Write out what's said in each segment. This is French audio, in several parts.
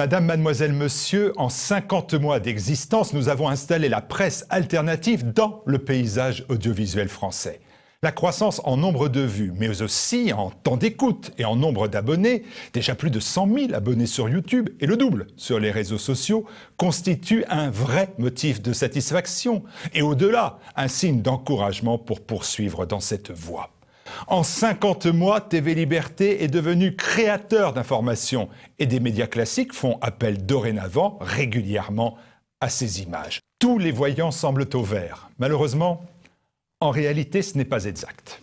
Madame, mademoiselle, monsieur, en 50 mois d'existence, nous avons installé la presse alternative dans le paysage audiovisuel français. La croissance en nombre de vues, mais aussi en temps d'écoute et en nombre d'abonnés, déjà plus de 100 000 abonnés sur YouTube et le double sur les réseaux sociaux, constitue un vrai motif de satisfaction et au-delà, un signe d'encouragement pour poursuivre dans cette voie. En 50 mois, TV Liberté est devenu créateur d'informations et des médias classiques font appel dorénavant régulièrement à ces images. Tous les voyants semblent au vert. Malheureusement, en réalité, ce n'est pas exact.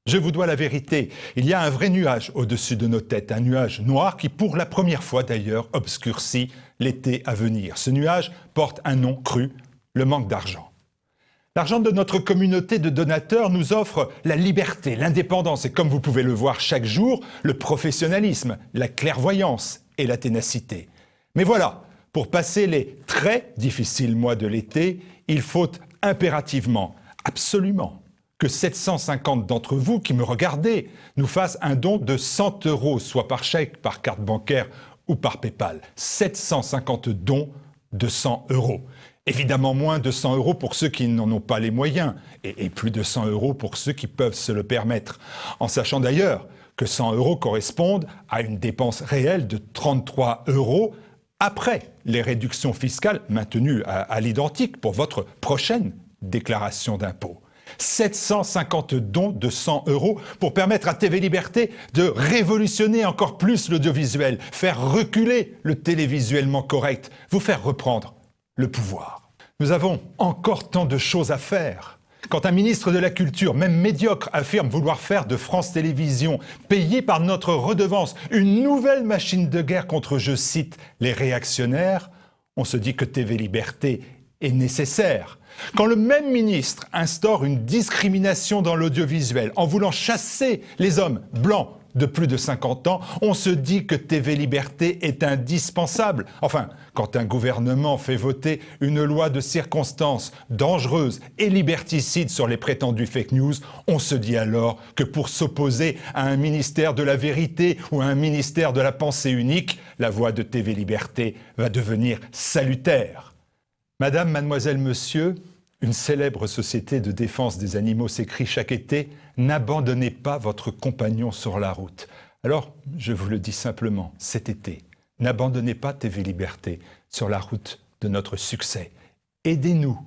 Je vous dois la vérité, il y a un vrai nuage au-dessus de nos têtes, un nuage noir qui, pour la première fois d'ailleurs, obscurcit l'été à venir. Ce nuage porte un nom cru, le manque d'argent. L'argent de notre communauté de donateurs nous offre la liberté, l'indépendance et, comme vous pouvez le voir chaque jour, le professionnalisme, la clairvoyance et la ténacité. Mais voilà, pour passer les très difficiles mois de l'été, il faut impérativement, absolument, que 750 d'entre vous qui me regardez nous fassent un don de 100 €, soit par chèque, par carte bancaire ou par PayPal. 750 dons de 100 €. Évidemment moins de 100 € pour ceux qui n'en ont pas les moyens et plus de 100 € pour ceux qui peuvent se le permettre. En sachant d'ailleurs que 100 € correspondent à une dépense réelle de 33 € après les réductions fiscales maintenues à l'identique pour votre prochaine déclaration d'impôt. 750 dons de 100 € pour permettre à TV Liberté de révolutionner encore plus l'audiovisuel, faire reculer le télévisuellement correct, vous faire reprendre le pouvoir. Nous avons encore tant de choses à faire. Quand un ministre de la Culture, même médiocre, affirme vouloir faire de France Télévisions, payé par notre redevance, une nouvelle machine de guerre contre, je cite, les réactionnaires, on se dit que TV Liberté est nécessaire. Quand le même ministre instaure une discrimination dans l'audiovisuel en voulant chasser les hommes blancs de plus de 50 ans, on se dit que TV Liberté est indispensable. Enfin, quand un gouvernement fait voter une loi de circonstance dangereuse et liberticide sur les prétendues fake news, on se dit alors que pour s'opposer à un ministère de la vérité ou à un ministère de la pensée unique, la voix de TV Liberté va devenir salutaire. Madame, mademoiselle, monsieur, une célèbre société de défense des animaux s'écrit chaque été « N'abandonnez pas votre compagnon sur la route ». Alors, je vous le dis simplement, cet été, n'abandonnez pas TV Liberté sur la route de notre succès. Aidez-nous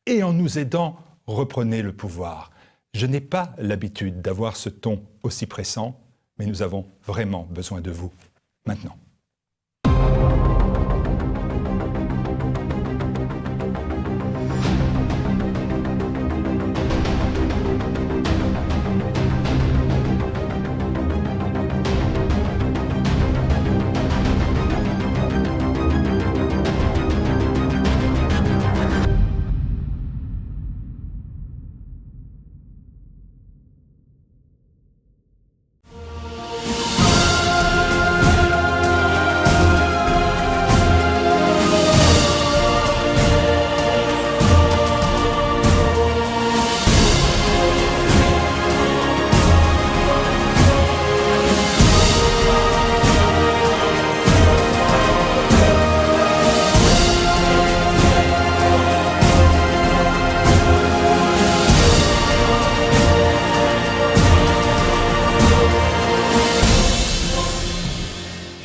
et en nous aidant, reprenez le pouvoir. Je n'ai pas l'habitude d'avoir ce ton aussi pressant, mais nous avons vraiment besoin de vous maintenant.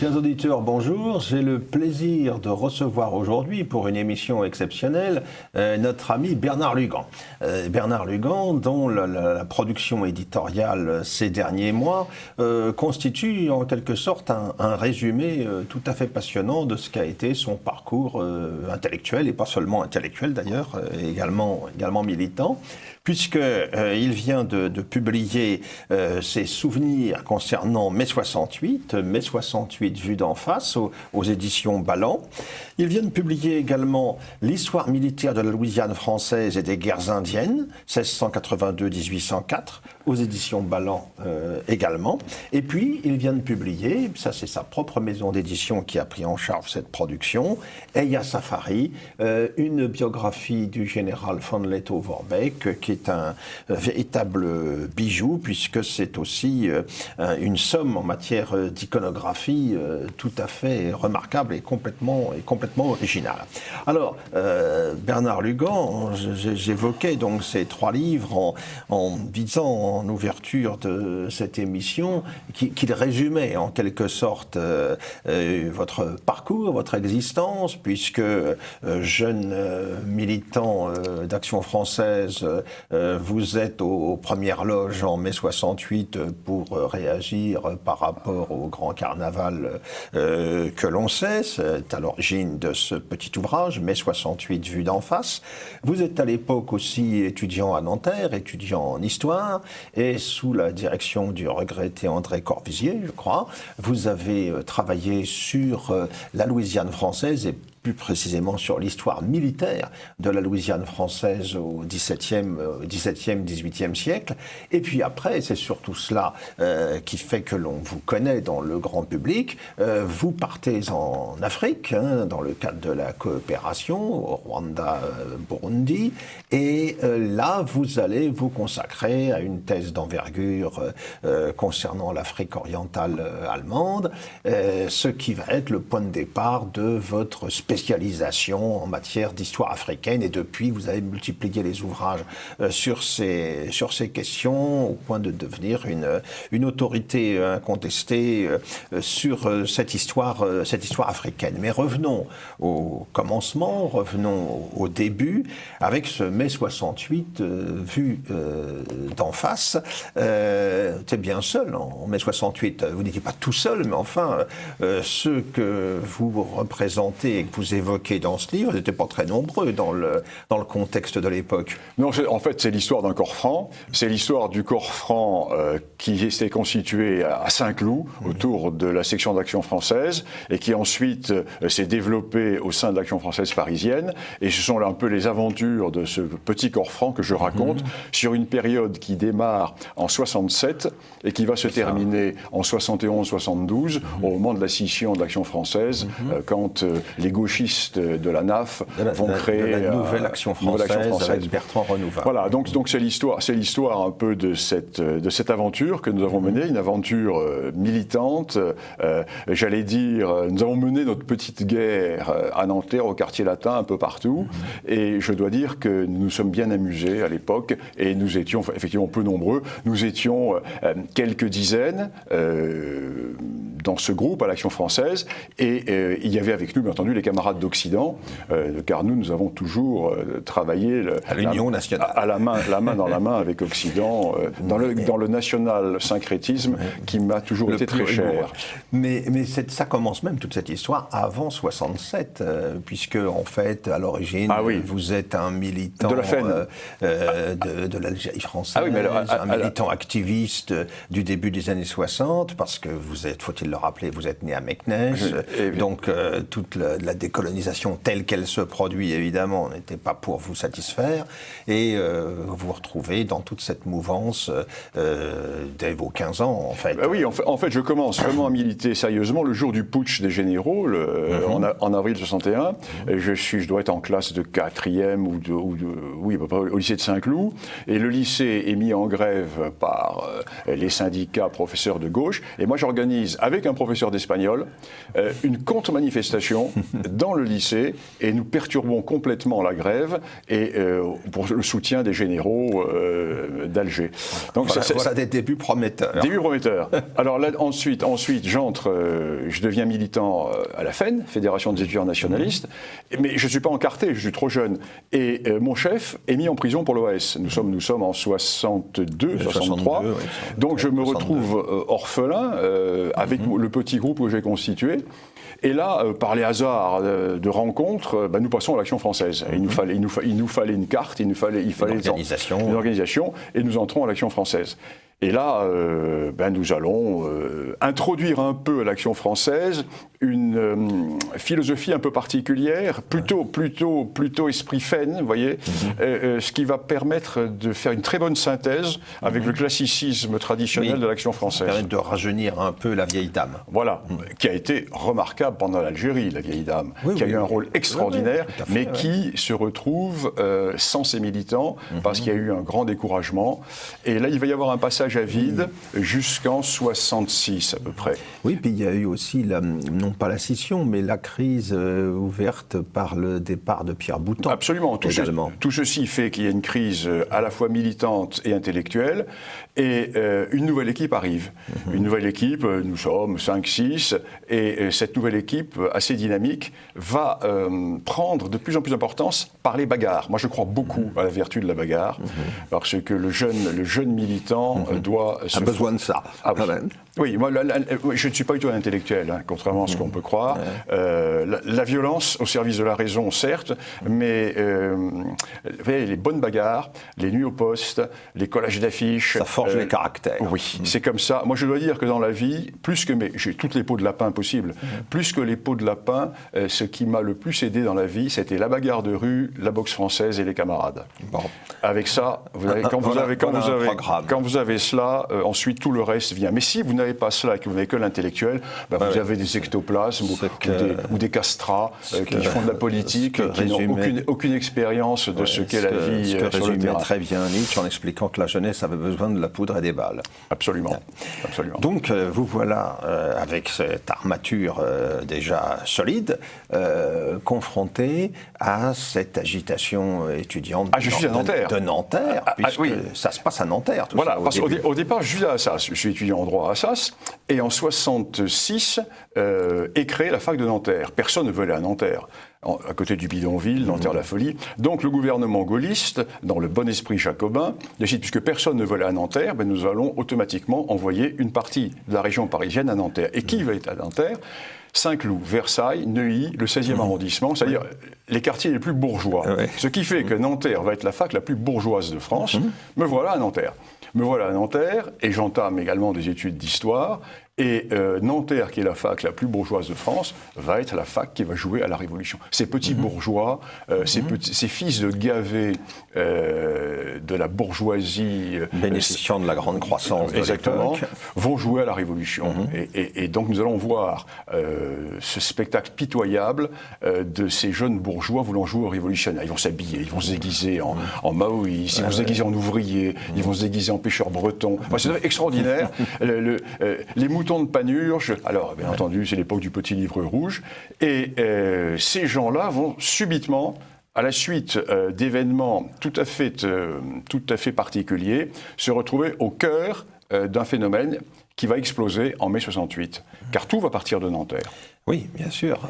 Chers auditeurs, bonjour. J'ai le plaisir de recevoir aujourd'hui, pour une émission exceptionnelle, notre ami Bernard Lugan. Bernard Lugan, dont la production éditoriale ces derniers mois constitue en quelque sorte un résumé tout à fait passionnant de ce qu'a été son parcours intellectuel, et pas seulement intellectuel d'ailleurs, également militant, puisqu'il vient de publier ses souvenirs concernant mai 68 vue d'en face aux éditions Ballant. Il vient de publier également l'histoire militaire de la Louisiane française et des guerres indiennes, 1682-1804, aux éditions Ballant également. Et puis, il vient de publier, ça c'est sa propre maison d'édition qui a pris en charge cette production, Eya Safari, une biographie du général von Lettow-Vorbeck, qui est un véritable bijou, puisque c'est aussi une somme en matière d'iconographie tout à fait remarquable et complètement originale. Alors, Bernard Lugan, j'évoquais donc ces 3 livres en disant en ouverture de cette émission qu'il résumait en quelque sorte votre parcours, votre existence, puisque jeune militant d'Action française, vous êtes aux premières loges en mai 68 pour réagir par rapport au grand carnaval que l'on sait. C'est à l'origine de ce petit ouvrage, mai 68 vu d'en face. Vous êtes à l'époque aussi étudiant à Nanterre, étudiant en histoire, et sous la direction du regretté André Corvisier, je crois, vous avez travaillé sur la Louisiane française et plus précisément sur l'histoire militaire de la Louisiane française au XVIIe, XVIIIe siècle. Et puis après, c'est surtout cela qui fait que l'on vous connaît dans le grand public. Vous partez en Afrique, dans le cadre de la coopération, au Rwanda, Burundi, et là, vous allez vous consacrer à une thèse d'envergure concernant l'Afrique orientale allemande, ce qui va être le point de départ de votre spécialisation en matière d'histoire africaine, et depuis vous avez multiplié les ouvrages sur ces questions au point de devenir une autorité incontestée sur cette histoire africaine. Mais revenons au commencement, revenons au début, avec ce mai 68 vu d'en face. C'est bien seul en mai 68, vous n'étiez pas tout seul, mais enfin ceux que vous représentez et que vous évoquez dans ce livre n'étaient pas très nombreux dans le contexte de l'époque. Non, en fait, c'est l'histoire d'un corps franc. C'est l'histoire du corps franc qui s'est constitué à Saint-Cloud, autour de la section d'Action française, et qui ensuite s'est développé au sein de l'Action française parisienne. Et ce sont là un peu les aventures de ce petit corps franc que je raconte sur une période qui démarre en 67 et qui va se terminer en 71-72, au moment de la scission de l'Action française, quand les gauchistes de la NAF vont créer la nouvelle Action française avec Bertrand Renouval. Voilà, donc c'est l'histoire un peu de cette aventure que nous avons menée, une aventure militante. J'allais dire, nous avons mené notre petite guerre à Nanterre, au quartier latin, un peu partout, et je dois dire que nous nous sommes bien amusés à l'époque, et nous étions effectivement peu nombreux. Nous étions quelques dizaines dans ce groupe à l'Action française, et il y avait avec nous, bien entendu, les camarades d'Occident, car nous avons toujours travaillé à l'Union nationale, à la main dans la main avec Occident, dans le national syncrétisme qui m'a toujours été très cher. Mais ça commence même, toute cette histoire, avant 67, puisque en fait, à l'origine, vous êtes un militant de la de l'Algérie française, un militant activiste du début des années 60, parce que vous êtes, faut-il le rappeler, vous êtes né à Meknès, donc toute la décolonisation telle qu'elle se produit, évidemment, n'était pas pour vous satisfaire, et vous vous retrouvez dans toute cette mouvance dès vos 15 ans, en fait. Oui, en fait, je commence vraiment à militer sérieusement le jour du putsch des généraux, en avril 61. Je dois être en classe de 4e oui, au lycée de Saint-Cloud, et le lycée est mis en grève par les syndicats professeurs de gauche, et moi j'organise, avec un professeur d'espagnol, une contre-manifestation dans le lycée, et nous perturbons complètement la grève et pour le soutien des généraux d'Alger. Donc ça des débuts prometteurs. Début prometteur. Alors là, ensuite j'entre, je deviens militant à la FEN, Fédération des étudiants nationalistes, mais je ne suis pas encarté, je suis trop jeune. Et mon chef est mis en prison pour l'OAS. Nous sommes en 62, 63. Oui, donc je me retrouve orphelin avec le petit groupe que j'ai constitué. Et là, par les hasards de rencontres, nous passons à l'Action française. Il nous fallait une carte, il fallait une organisation, et nous entrons à l'Action française. Et là, nous allons introduire un peu à l'Action française une philosophie un peu particulière, plutôt esprit Fenn, vous voyez, ce qui va permettre de faire une très bonne synthèse avec le classicisme traditionnel de l'Action française. Ça permet de rajeunir un peu la vieille dame. Voilà, qui a été remarquable pendant l'Algérie, la vieille dame, qui a eu un rôle extraordinaire, mais qui se retrouve sans ses militants, parce qu'il y a eu un grand découragement. Et là, il va y avoir un passage à vide jusqu'en 66 à peu près. Oui, puis il y a eu aussi, non pas la scission, mais la crise ouverte par le départ de Pierre Boutan. Absolument. Tout ceci fait qu'il y a une crise à la fois militante et intellectuelle, et une nouvelle équipe arrive. Une nouvelle équipe, nous sommes 5-6, et cette nouvelle équipe, assez dynamique, va prendre de plus en plus d'importance par les bagarres. Moi, je crois beaucoup à la vertu de la bagarre, parce que le jeune militant doit... a besoin de ça. Ah, oui, moi, je ne suis pas du tout un intellectuel, hein, contrairement à ce qu'on peut croire. La violence au service de la raison, certes, mais vous voyez, les bonnes bagarres, les nuits au poste, les collages d'affiches... Ça forge les caractères. Oui, c'est comme ça. Moi, je dois dire que dans la vie, j'ai toutes les peaux de lapin possibles. Plus que les peaux de lapin, ce qui m'a le plus aidé dans la vie, c'était la bagarre de rue, la boxe française et les camarades. Bon. Avec ça, quand vous avez cela, ensuite tout le reste vient. Mais si vous n'avez pas cela et que vous n'avez que l'intellectuel, vous avez des ectoplasmes ou des castrats qui font de la politique, qui n'ont aucune expérience de ce qu'est la vie sur le terrain. Ce que résumait très bien Nietzsche en expliquant que la jeunesse avait besoin de la poudre et des balles. Absolument. Absolument. Donc vous voilà, avec cette armature déjà solide, confronté à cette agitation étudiante de Nanterre, puisque ça se passe à Nanterre. Tout voilà, ça, parce qu'au départ, je suis à Assas. Je suis étudiant en droit à Assas, et en 66 est créée la fac de Nanterre. Personne ne veut aller à Nanterre. À côté du bidonville, Nanterre la folie. Donc le gouvernement gaulliste, dans le bon esprit jacobin, décide, puisque personne ne veut aller à Nanterre, nous allons automatiquement envoyer une partie de la région parisienne à Nanterre. Et qui va être à Nanterre ? Saint-Cloud, Versailles, Neuilly, le 16e arrondissement, c'est-à-dire les quartiers les plus bourgeois. Ce qui fait que Nanterre va être la fac la plus bourgeoise de France. Me voilà à Nanterre. Et j'entame également des études d'histoire. Et Nanterre, qui est la fac la plus bourgeoise de France, va être la fac qui va jouer à la Révolution. Ces petits bourgeois, ces fils de gavés de la bourgeoisie... bénéficiant de la grande croissance exactement, vont jouer à la Révolution. Et donc nous allons voir ce spectacle pitoyable de ces jeunes bourgeois voulant jouer aux révolutionnaires. Ils vont s'habiller, ils vont se déguiser en maoïstes, ils vont se déguiser en ouvriers, ils vont se déguiser en pêcheurs bretons. Enfin, c'est extraordinaire. Les moutons de Panurge, alors bien entendu c'est l'époque du petit livre rouge, et ces gens-là vont subitement, à la suite d'événements tout à fait particuliers, se retrouver au cœur d'un phénomène qui va exploser en mai 68, car tout va partir de Nanterre. Oui, bien sûr.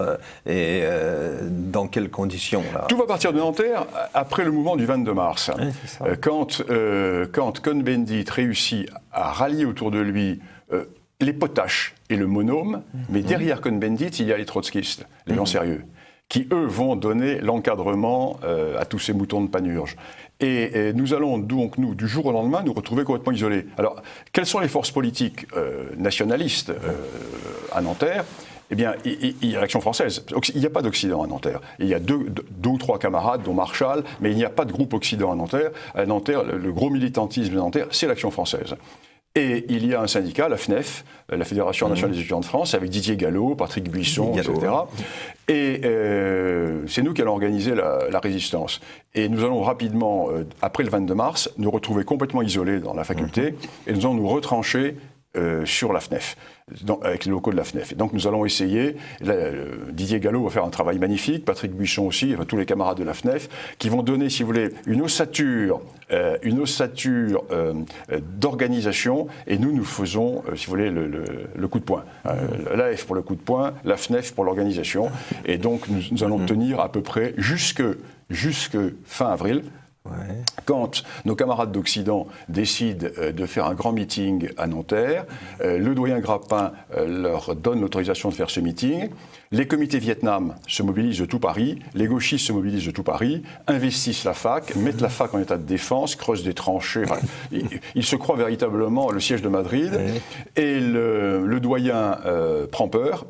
Et dans quelles conditions là ? Tout va partir de Nanterre après le mouvement du 22 mars. Oui, quand Cohn-Bendit réussit à rallier autour de lui les potaches et le monôme, mais derrière Cohn-Bendit, il y a les trotskistes, les gens sérieux, qui, eux, vont donner l'encadrement à tous ces moutons de Panurge. Et nous allons donc, du jour au lendemain, nous retrouver complètement isolés. Alors, quelles sont les forces politiques nationalistes à Nanterre ? Eh bien, il y a l'Action française. Il n'y a pas d'Occident à Nanterre. Il y a deux ou trois camarades, dont Marchal, mais il n'y a pas de groupe Occident à Nanterre. À Nanterre, le gros militantisme de Nanterre, c'est l'Action française. Et il y a un syndicat, la FNEF, la Fédération nationale des étudiants de France, avec Didier Gallo, Patrick Buisson, etc. Et c'est nous qui allons organiser la résistance. Et nous allons rapidement, après le 22 mars, nous retrouver complètement isolés dans la faculté, et nous allons nous retrancher sur la FNEF, avec les locaux de la FNEF. Et donc nous allons essayer, Didier Gallo va faire un travail magnifique, Patrick Buisson aussi, enfin, tous les camarades de la FNEF, qui vont donner, si vous voulez, une ossature d'organisation, et nous faisons, si vous voulez, le coup de poing. L'AF pour le coup de poing, la FNEF pour l'organisation, et donc nous allons tenir à peu près jusque fin avril, Quand nos camarades d'Occident décident de faire un grand meeting à Nanterre, le doyen Grappin leur donne l'autorisation de faire ce meeting. Les comités Vietnam se mobilisent de tout Paris, les gauchistes se mobilisent de tout Paris, investissent la fac, mettent la fac en état de défense, creusent des tranchées. Enfin, ils se croient véritablement le siège de Madrid. Et le doyen prend peur.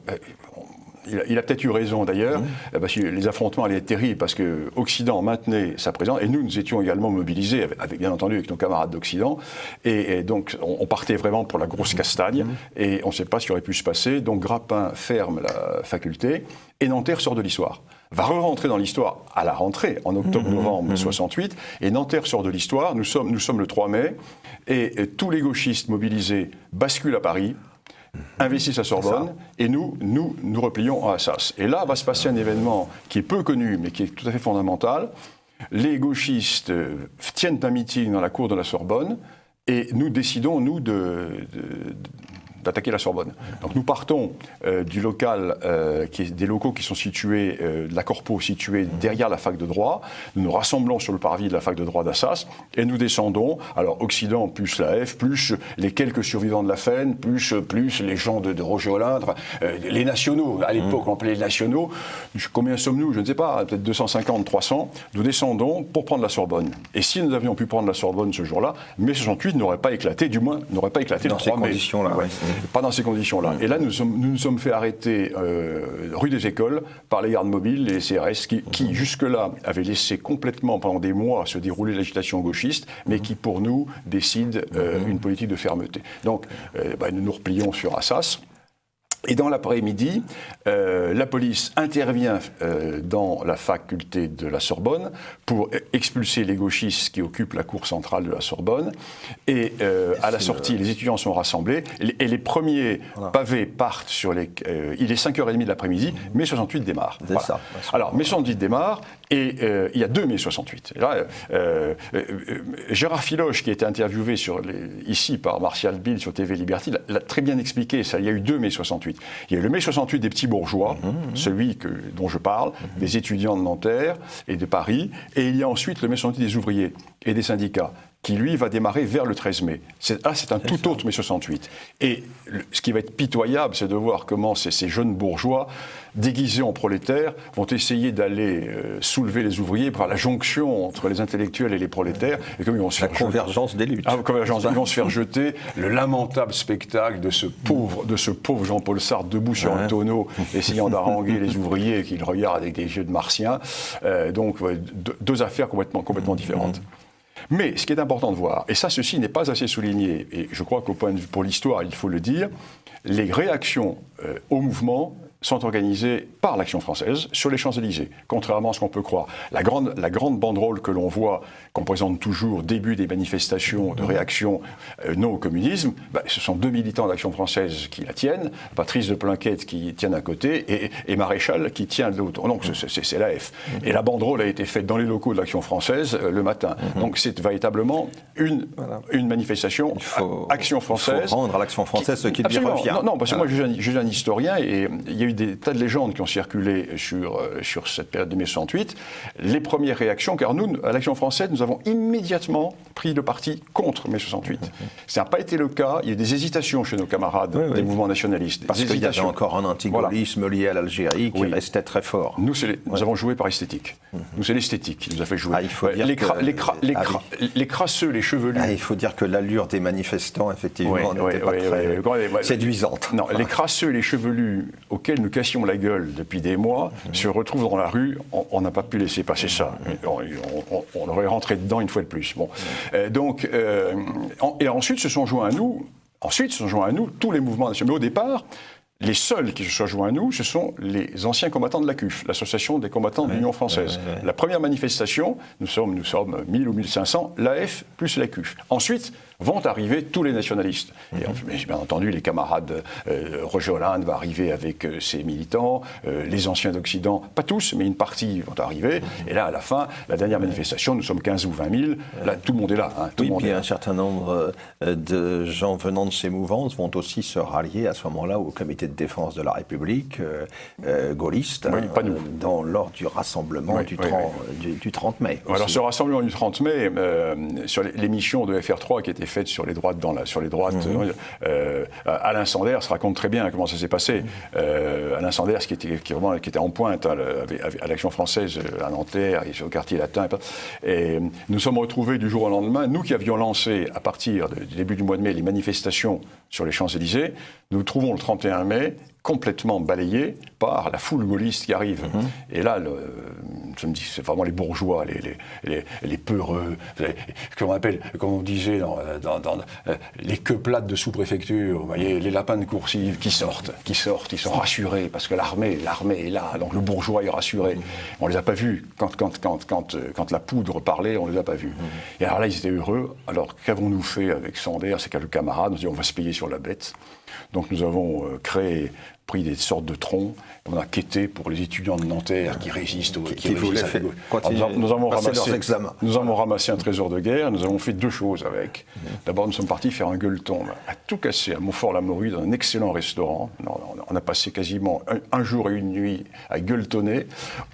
Il a peut-être eu raison d'ailleurs, parce que les affrontements allaient être terribles, parce que l'Occident maintenait sa présence, et nous étions également mobilisés, bien entendu, avec nos camarades d'Occident, et donc on partait vraiment pour la grosse castagne, et on ne sait pas ce qui aurait pu se passer. Donc Grappin ferme la faculté, et Nanterre sort de l'histoire. Va re-rentrer dans l'histoire à la rentrée, en octobre-novembre 68, et Nanterre sort de l'histoire. Nous sommes le 3 mai, et tous les gauchistes mobilisés basculent à Paris, investissent à Sorbonne, et nous replions à Assas. Et là va se passer un événement qui est peu connu, mais qui est tout à fait fondamental. Les gauchistes tiennent un meeting dans la cour de la Sorbonne, et nous décidons, nous, d'attaquer la Sorbonne. Donc nous partons du local, des locaux qui sont situés, de la Corpo située derrière la fac de droit. Nous nous rassemblons sur le parvis de la fac de droit d'Assas et nous descendons. Alors Occident plus la F, plus les quelques survivants de la FEN, plus les gens de Roger Olindre, les nationaux. À l'époque, on appelait les nationaux. Combien sommes-nous? Je ne sais pas, peut-être 250, 300. Nous descendons pour prendre la Sorbonne. Et si nous avions pu prendre la Sorbonne ce jour-là, mai 68 n'aurait pas éclaté, du moins n'aurait pas éclaté le 3 mai. Conditions-là, ouais. Pas dans ces conditions-là. Et là, nous nous sommes fait arrêter rue des Écoles par les gardes mobiles, les CRS, qui jusque-là avaient laissé complètement, pendant des mois, se dérouler l'agitation gauchiste, mais qui, pour nous, décident une politique de fermeté. Donc, nous nous replions sur Assas. Et dans l'après-midi, la police intervient dans la faculté de la Sorbonne pour expulser les gauchistes qui occupent la cour centrale de la Sorbonne. Et à la sortie, les étudiants sont rassemblés et les premiers pavés partent sur les... il est 5h30 de l'après-midi, mai 68 démarre. Voilà. Ça, alors, mai 68 démarre et il y a 2 mai 68. Et là, Gérard Filoche, qui a été interviewé ici par Martial Bill sur TV Liberty, l'a très bien expliqué. Ça, il y a eu 2 mai 68. Il y a eu le mai 68 des petits bourgeois, celui dont je parle, des étudiants de Nanterre et de Paris, et il y a ensuite le mai 68 des ouvriers et des syndicats, qui lui va démarrer vers le 13 mai. C'est un tout autre mai 68. Et ce qui va être pitoyable, c'est de voir comment ces jeunes bourgeois, déguisés en prolétaires, vont essayer d'aller soulever les ouvriers par la jonction entre les intellectuels et les prolétaires. Et comme ils vont se faire convergence des luttes. Convergence, ils vont se faire jeter le lamentable spectacle de ce pauvre Jean-Paul Sartre debout sur un tonneau, essayant d'haranguer les ouvriers qui le regardent avec des yeux de martien. Donc, deux affaires complètement différentes. Mais ce qui est important de voir, et ça, ceci n'est pas assez souligné, et je crois qu'au point de vue pour l'histoire, il faut le dire, les réactions au mouvement sont organisées par l'Action française sur les Champs-Élysées, contrairement à ce qu'on peut croire. La grande banderole que l'on voit, qu'on présente toujours au début des manifestations de réaction non au communisme, ce sont 2 militants d'Action française qui la tiennent, Patrice de Plainquette qui tient d'un côté et Maréchal qui tient de l'autre. Donc c'est la F. Et la banderole a été faite dans les locaux de l'Action française le matin. Donc c'est véritablement une manifestation Action française. Il faut rendre à l'Action française ce qui lui revient. Non, parce que moi je suis un historien et il y a eu des tas de légendes qui ont circulé sur cette période de mai 68. Les premières réactions, car nous, à l'Action française, nous avons immédiatement pris le parti contre mai 68. Ça n'a pas été le cas. Il y a eu des hésitations chez nos camarades des mouvements nationalistes. Parce qu'il y avait encore un antigaullisme lié à l'Algérie qui restait très fort. Nous, nous avons joué par esthétique. Nous, c'est l'esthétique qui nous a fait jouer. Il faut dire les crasseux, les chevelus. Il faut dire que l'allure des manifestants, effectivement, n'était pas très séduisante. Non, les crasseux et les chevelus auxquels nous cassions la gueule depuis des mois se retrouvent dans la rue. On n'a pas pu laisser passer ça. On aurait rentré dedans une fois de plus. Bon. Et ensuite se sont joints à nous. Tous les mouvements nationaux. Mais au départ, les seuls qui se sont joints à nous, ce sont les anciens combattants de la CUF, l'Association des combattants de l'Union française. La première manifestation, nous sommes 1000 ou 1500, l'AF plus la CUF. Ensuite, vont arriver tous les nationalistes. Et bien entendu, les camarades, Roger Hollande va arriver avec ses militants, les anciens d'Occident, pas tous, mais une partie vont arriver. Et là, à la fin, la dernière manifestation, nous sommes 15 ou 20 000, là, tout le monde est là. Hein, tout le monde puis est là. un certain nombre de gens venant de ces mouvances vont aussi se rallier à ce moment-là au comité de défense de la République gaulliste, Oui, pas nous. lors du rassemblement du 30 mai. Alors ce rassemblement du 30 mai, sur l'émission de FR3 qui était faite sur les droites, Alain Sanders raconte très bien comment ça s'est passé. Alain Sanders qui était en pointe à l'Action française à Nanterre, au quartier latin. Et nous sommes retrouvés du jour au lendemain, nous qui avions lancé à partir du début du mois de mai les manifestations sur les Champs-Élysées, nous trouvons le 31 mai complètement balayé par la foule gaulliste qui arrive. Et là, je me dis, c'est vraiment les bourgeois, les peureux, comme on disait dans les queues plates de sous-préfecture, vous voyez, les lapins de coursive qui sortent, ils sont rassurés, parce que l'armée est là, donc le bourgeois est rassuré. On les a pas vus, quand la poudre parlait, on les a pas vus. Et alors là, ils étaient heureux. Alors, qu'avons-nous fait avec Sanders, c'est qu'avec le camarade, on s'est dit, on va se payer sur la bête. Donc nous avons pris des sortes de troncs, on a quêté pour les étudiants de Nanterre qui résistent qui voulaient nous avons ramassé un trésor de guerre, nous avons fait deux choses avec. D'abord, nous sommes partis faire un gueuleton à tout casser à Montfort-la-Morue dans un excellent restaurant. On a passé quasiment un jour et une nuit à gueuletonner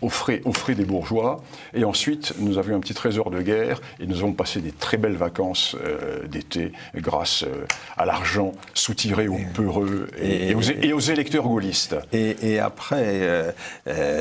aux frais des bourgeois. Et ensuite, nous avions un petit trésor de guerre et nous avons passé des très belles vacances d'été grâce à l'argent soutiré aux peureux et aux électeurs gaullistes. Et après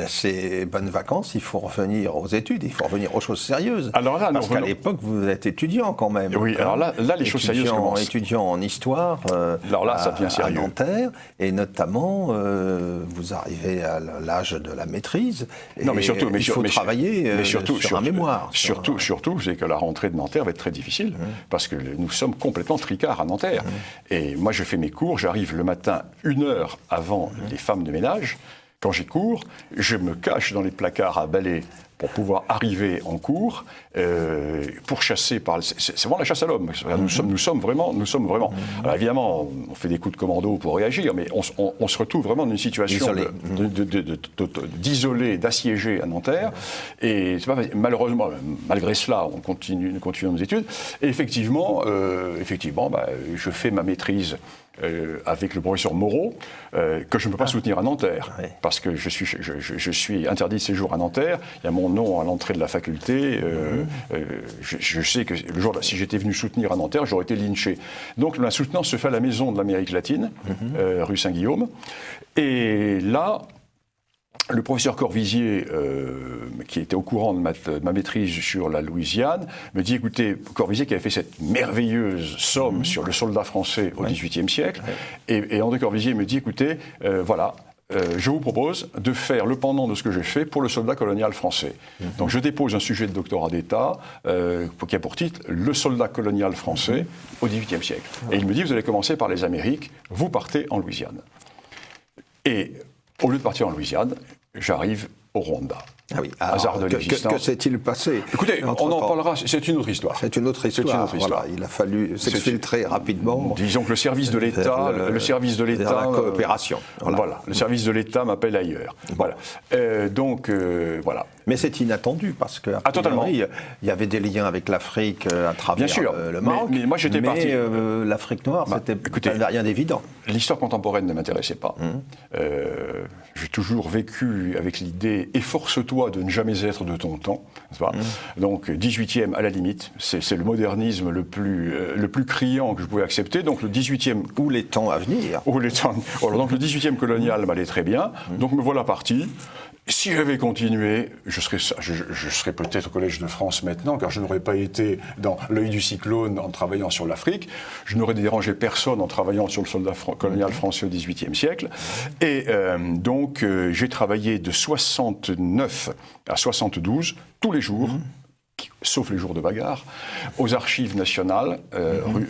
ces bonnes vacances, il faut revenir aux études, il faut revenir aux choses sérieuses. Alors là, parce qu'à l'époque, vous êtes étudiant quand même. Oui, alors là les choses sérieuses commencent. Étudiant en histoire alors là, ça devient sérieux. À Nanterre, et notamment, vous arrivez à l'âge de la maîtrise. Non, mais surtout, il faut travailler sur un mémoire. Surtout, c'est que la rentrée de Nanterre va être très difficile, parce que nous sommes complètement tricards à Nanterre. Et moi, je fais mes cours, j'arrive le matin 1 heure avant les femmes de ménage. Quand j'ai cours, je me cache dans les placards à balai pour pouvoir arriver en cours, pour chasser par... C'est vraiment la chasse à l'homme. Nous sommes vraiment... Alors évidemment, on fait des coups de commando pour réagir, mais on se retrouve vraiment dans une situation d'isolé, d'assiégé à Nanterre. Et c'est pas facile. Malheureusement, malgré cela, nous continuons nos études. Et effectivement, je fais ma maîtrise avec le professeur Moreau, que je ne peux pas soutenir à Nanterre, parce que je suis interdit de séjour à Nanterre. Il y a mon nom à l'entrée de la faculté. Je sais que le jour, si j'étais venu soutenir à Nanterre, j'aurais été lynché. Donc la soutenance se fait à la Maison de l'Amérique latine, rue Saint-Guillaume. Et là, le professeur Corvisier, qui était au courant de ma maîtrise sur la Louisiane, me dit, écoutez, Corvisier qui avait fait cette merveilleuse somme sur le soldat français au XVIIIe siècle, et André Corvisier me dit, écoutez, je vous propose de faire le pendant de ce que j'ai fait pour le soldat colonial français. Donc je dépose un sujet de doctorat d'État qui a pour titre « Le soldat colonial français au XVIIIe siècle ». Et il me dit, vous allez commencer par les Amériques, vous partez en Louisiane. Et au lieu de partir en Louisiane, j'arrive au Rwanda. Ah oui. Hasard de l'existence. Que s'est-il passé? Écoutez, on en parlera, c'est une autre histoire. C'est une autre histoire. Voilà, il a fallu s'exfiltrer rapidement. Disons que le service de l'État... la coopération. Voilà, le service de l'État m'appelle ailleurs. Voilà. Voilà. Mais c'est inattendu, parce que totalement. Il y avait des liens avec l'Afrique à travers le Maroc. Mais moi, j'étais parti... l'Afrique noire, c'était rien d'évident. L'histoire contemporaine ne m'intéressait pas. J'ai toujours vécu avec l'idée « efforce-toi de ne jamais être de ton temps ». Donc, 18e à la limite, c'est le modernisme le plus criant que je pouvais accepter. Donc, le 18e... Ou les temps à venir. Donc, le 18e colonial m'allait très bien. Donc, me voilà parti. Si j'avais continué, je serais peut-être au Collège de France maintenant, car je n'aurais pas été dans l'œil du cyclone en travaillant sur l'Afrique. Je n'aurais dérangé personne en travaillant sur le soldat colonial français au XVIIIe siècle. Et j'ai travaillé de 69 à 72, tous les jours, sauf les jours de bagarre, aux archives nationales,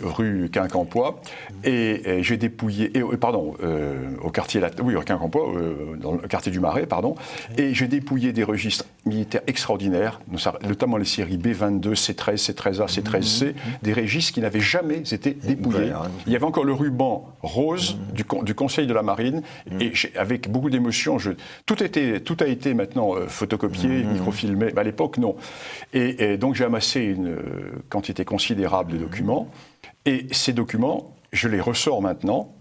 rue Quincampoix, et j'ai dépouillé, au quartier, au Quincampoix, dans le quartier du Marais, pardon, et j'ai dépouillé des registres militaires extraordinaires, notamment les séries B22, C13, C13A, C13C, des registres qui n'avaient jamais été dépouillés. Il y avait encore le ruban rose du Conseil de la Marine, et avec beaucoup d'émotion, tout a été maintenant photocopié, microfilmé, mais à l'époque non. Et donc j'ai amassé une quantité considérable de documents, et ces documents, je les ressors maintenant,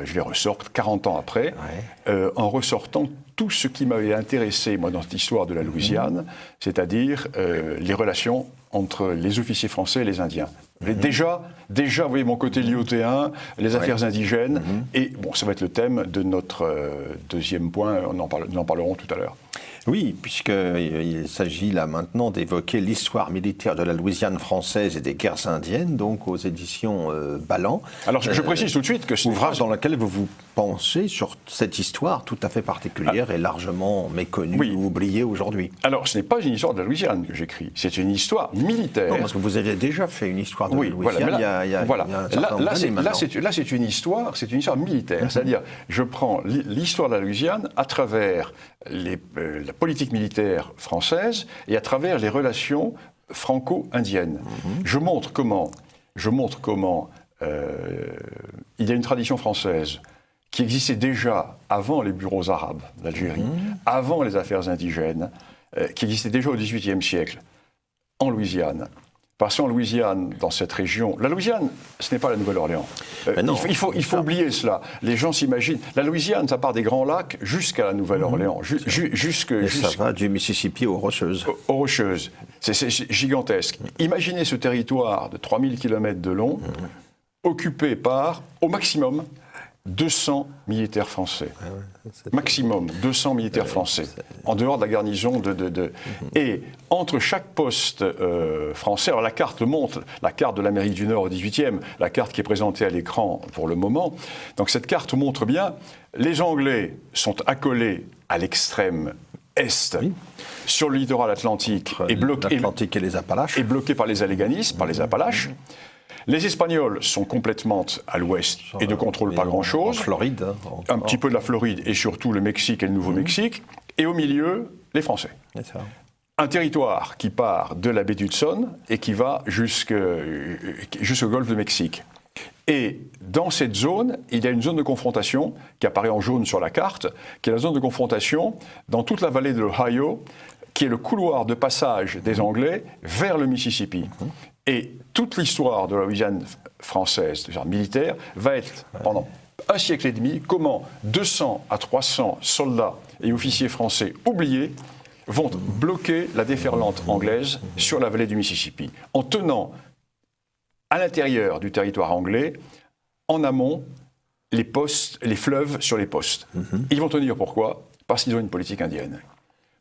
je les ressors 40 ans après, en ressortant tout ce qui m'avait intéressé, moi, dans cette histoire de la Louisiane, c'est-à-dire les relations entre les officiers français et les Indiens. Déjà, vous voyez mon côté lyotéen, les affaires indigènes, et bon, ça va être le thème de notre deuxième point, nous en parlerons tout à l'heure. Oui, puisqu'il s'agit là maintenant d'évoquer l'histoire militaire de la Louisiane française et des guerres indiennes, donc aux éditions Balland. Alors je précise tout de suite que c'est ouvrage dans lequel vous pensez sur cette histoire tout à fait particulière et largement méconnue ou oubliée aujourd'hui. Alors ce n'est pas une histoire de la Louisiane que j'écris, c'est une histoire militaire. Non, parce que vous avez déjà fait une histoire de la Louisiane il y a un certain nombre d'années maintenant. Là c'est une histoire militaire, c'est-à-dire je prends l'histoire de la Louisiane à travers la politique militaire française et à travers les relations franco-indiennes. Je montre comment il y a une tradition française qui existait déjà avant les bureaux arabes d'Algérie, avant les affaires indigènes, qui existait déjà au XVIIIe siècle, en Louisiane. Parce qu'en Louisiane, dans cette région, la Louisiane, ce n'est pas la Nouvelle-Orléans. Il faut oublier cela. Les gens s'imaginent. La Louisiane, ça part des Grands Lacs jusqu'à la Nouvelle-Orléans. Ça va du Mississippi aux Rocheuses. Aux Rocheuses. C'est gigantesque. Imaginez ce territoire de 3000 km de long, occupé par, au maximum, 200 militaires français. Maximum 200 militaires français, en dehors de la garnison Et entre chaque poste français, alors la carte montre, la carte de l'Amérique du Nord au XVIIIe, la carte qui est présentée à l'écran pour le moment, donc cette carte montre bien, les Anglais sont accolés à l'extrême est, sur le littoral atlantique, et les Appalaches. Et bloqués par les Alleghenies, par les Appalaches. Les Espagnols sont complètement à l'ouest et ne contrôlent pas grand-chose. En Floride. Un petit peu de la Floride et surtout le Mexique et le Nouveau-Mexique. Et au milieu, les Français. Un territoire qui part de la baie d'Hudson et qui va jusqu'au golfe de Mexique. Et dans cette zone, il y a une zone de confrontation qui apparaît en jaune sur la carte, qui est la zone de confrontation dans toute la vallée de l'Ohio, qui est le couloir de passage des Anglais vers le Mississippi. Et toute l'histoire de la Louisiane française, genre militaire, va être pendant un siècle et demi comment 200 à 300 soldats et officiers français oubliés vont bloquer la déferlante anglaise sur la vallée du Mississippi, en tenant à l'intérieur du territoire anglais, en amont, les fleuves sur les postes. Ils vont tenir pourquoi ? Parce qu'ils ont une politique indienne.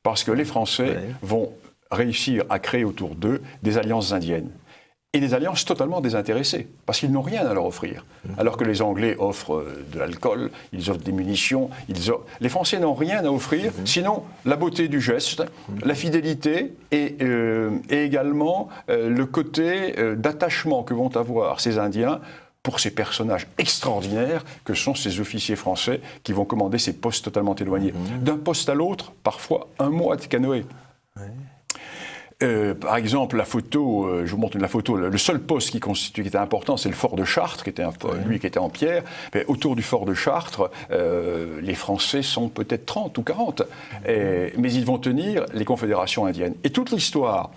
Parce que les Français vont réussir à créer autour d'eux des alliances indiennes. Et des alliances totalement désintéressées, parce qu'ils n'ont rien à leur offrir. Alors que les Anglais offrent de l'alcool, ils offrent des munitions, les Français n'ont rien à offrir, sinon la beauté du geste, la fidélité et également le côté d'attachement que vont avoir ces Indiens pour ces personnages extraordinaires que sont ces officiers français qui vont commander ces postes totalement éloignés. D'un poste à l'autre, parfois un mois de canoë. Par exemple, la photo, je vous montre la photo, le seul poste qui était important, c'est le fort de Chartres, qui était en pierre. Mais autour du fort de Chartres, les Français sont peut-être 30 ou 40, mais ils vont tenir les confédérations indiennes. Et toute l'histoire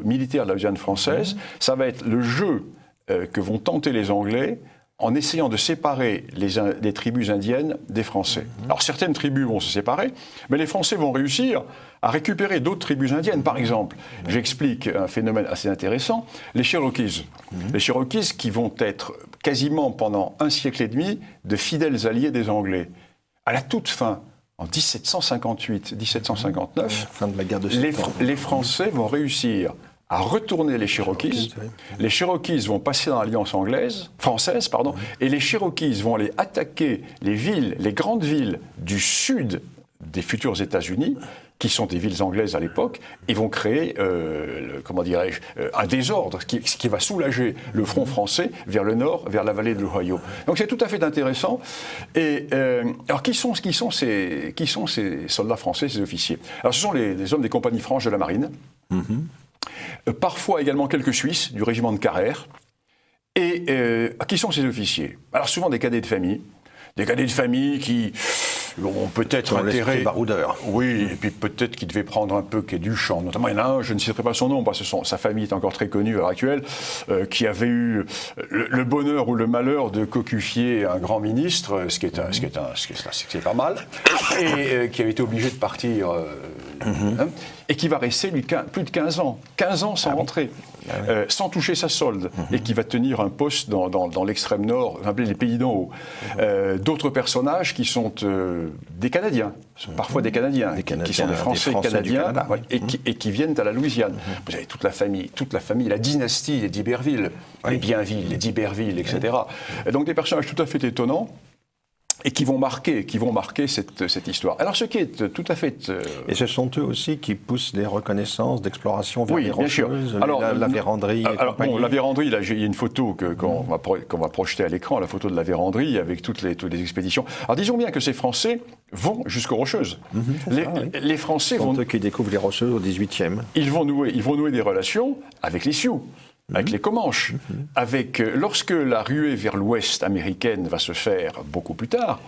militaire de la Louisiane française, ça va être le jeu que vont tenter les Anglais en essayant de séparer les tribus indiennes des Français. Alors certaines tribus vont se séparer, mais les Français vont réussir à récupérer d'autres tribus indiennes. Par exemple, j'explique un phénomène assez intéressant, les Cherokees. Les Cherokees qui vont être quasiment pendant un siècle et demi de fidèles alliés des Anglais. À la toute fin, en 1758-1759, fin de la guerre de les Français vont réussir à retourner les Cherokees. Les Cherokees vont passer dans l'alliance française, et les Cherokees vont aller attaquer les grandes villes du sud des futurs États-Unis, qui sont des villes anglaises à l'époque, et vont créer, comment dirais-je, un désordre qui va soulager le front français vers le nord, vers la vallée de l'Ohio. Donc c'est tout à fait intéressant. Et alors qui sont ces soldats français, ces officiers? Alors ce sont les hommes des compagnies franches de la marine, parfois également quelques Suisses du régiment de Carrère. Et qui sont ces officiers? Alors souvent des cadets de famille qui ont peut-être intérêt... baroudeur. Oui, et puis peut-être qu'il devait prendre un peu Quai Duchamp. Notamment, il y en a un, je ne citerai pas son nom, parce que sa famille est encore très connue à l'heure actuelle, qui avait eu le bonheur ou le malheur de cocufier un grand ministre, ce qui est pas mal, et qui avait été obligé de partir... et qui va rester lui, plus de 15 ans sans rentrer, sans toucher sa solde, et qui va tenir un poste dans l'extrême nord, appelé les pays d'en haut. D'autres personnages qui sont des Canadiens, parfois des Canadiens, qui sont des Français canadiens, et qui viennent à la Louisiane. Vous avez toute la famille, la dynastie, les d'Iberville, les Bienville, les d'Iberville, etc. Donc des personnages tout à fait étonnants, et qui vont marquer cette histoire. Alors ce qui est tout à fait... Et ce sont eux aussi qui poussent des reconnaissances, d'exploration vers les bien sûr. Rocheuses, Alors, la Vérandrie et compagnie. La Vérandrie, là, il y a une photo qu'on va projeter à l'écran, la photo de la Vérandrie, avec toutes les expéditions. Alors disons bien que ces Français vont jusqu'aux Rocheuses. Les Français vont... Eux qui découvrent les Rocheuses au XVIIIe. Ils vont nouer des relations avec les Sioux, avec les Comanches, lorsque la ruée vers l'ouest américaine va se faire beaucoup plus tard,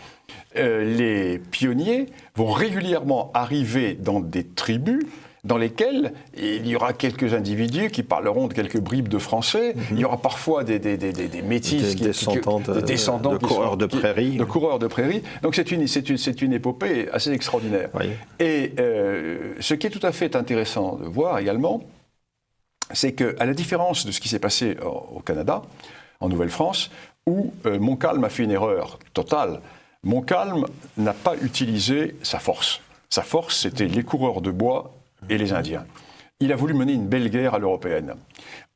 les pionniers vont régulièrement arriver dans des tribus dans lesquelles il y aura quelques individus qui parleront de quelques bribes de français. Il y aura parfois des métis, des descendants de coureurs de prairie. De coureurs de prairie. Donc c'est une épopée assez extraordinaire. Oui. Et ce qui est tout à fait intéressant de voir également, c'est qu'à la différence de ce qui s'est passé au Canada, en Nouvelle-France, où Montcalm a fait une erreur totale, Montcalm n'a pas utilisé sa force. Sa force, c'était les coureurs de bois et les Indiens. Il a voulu mener une belle guerre à l'européenne.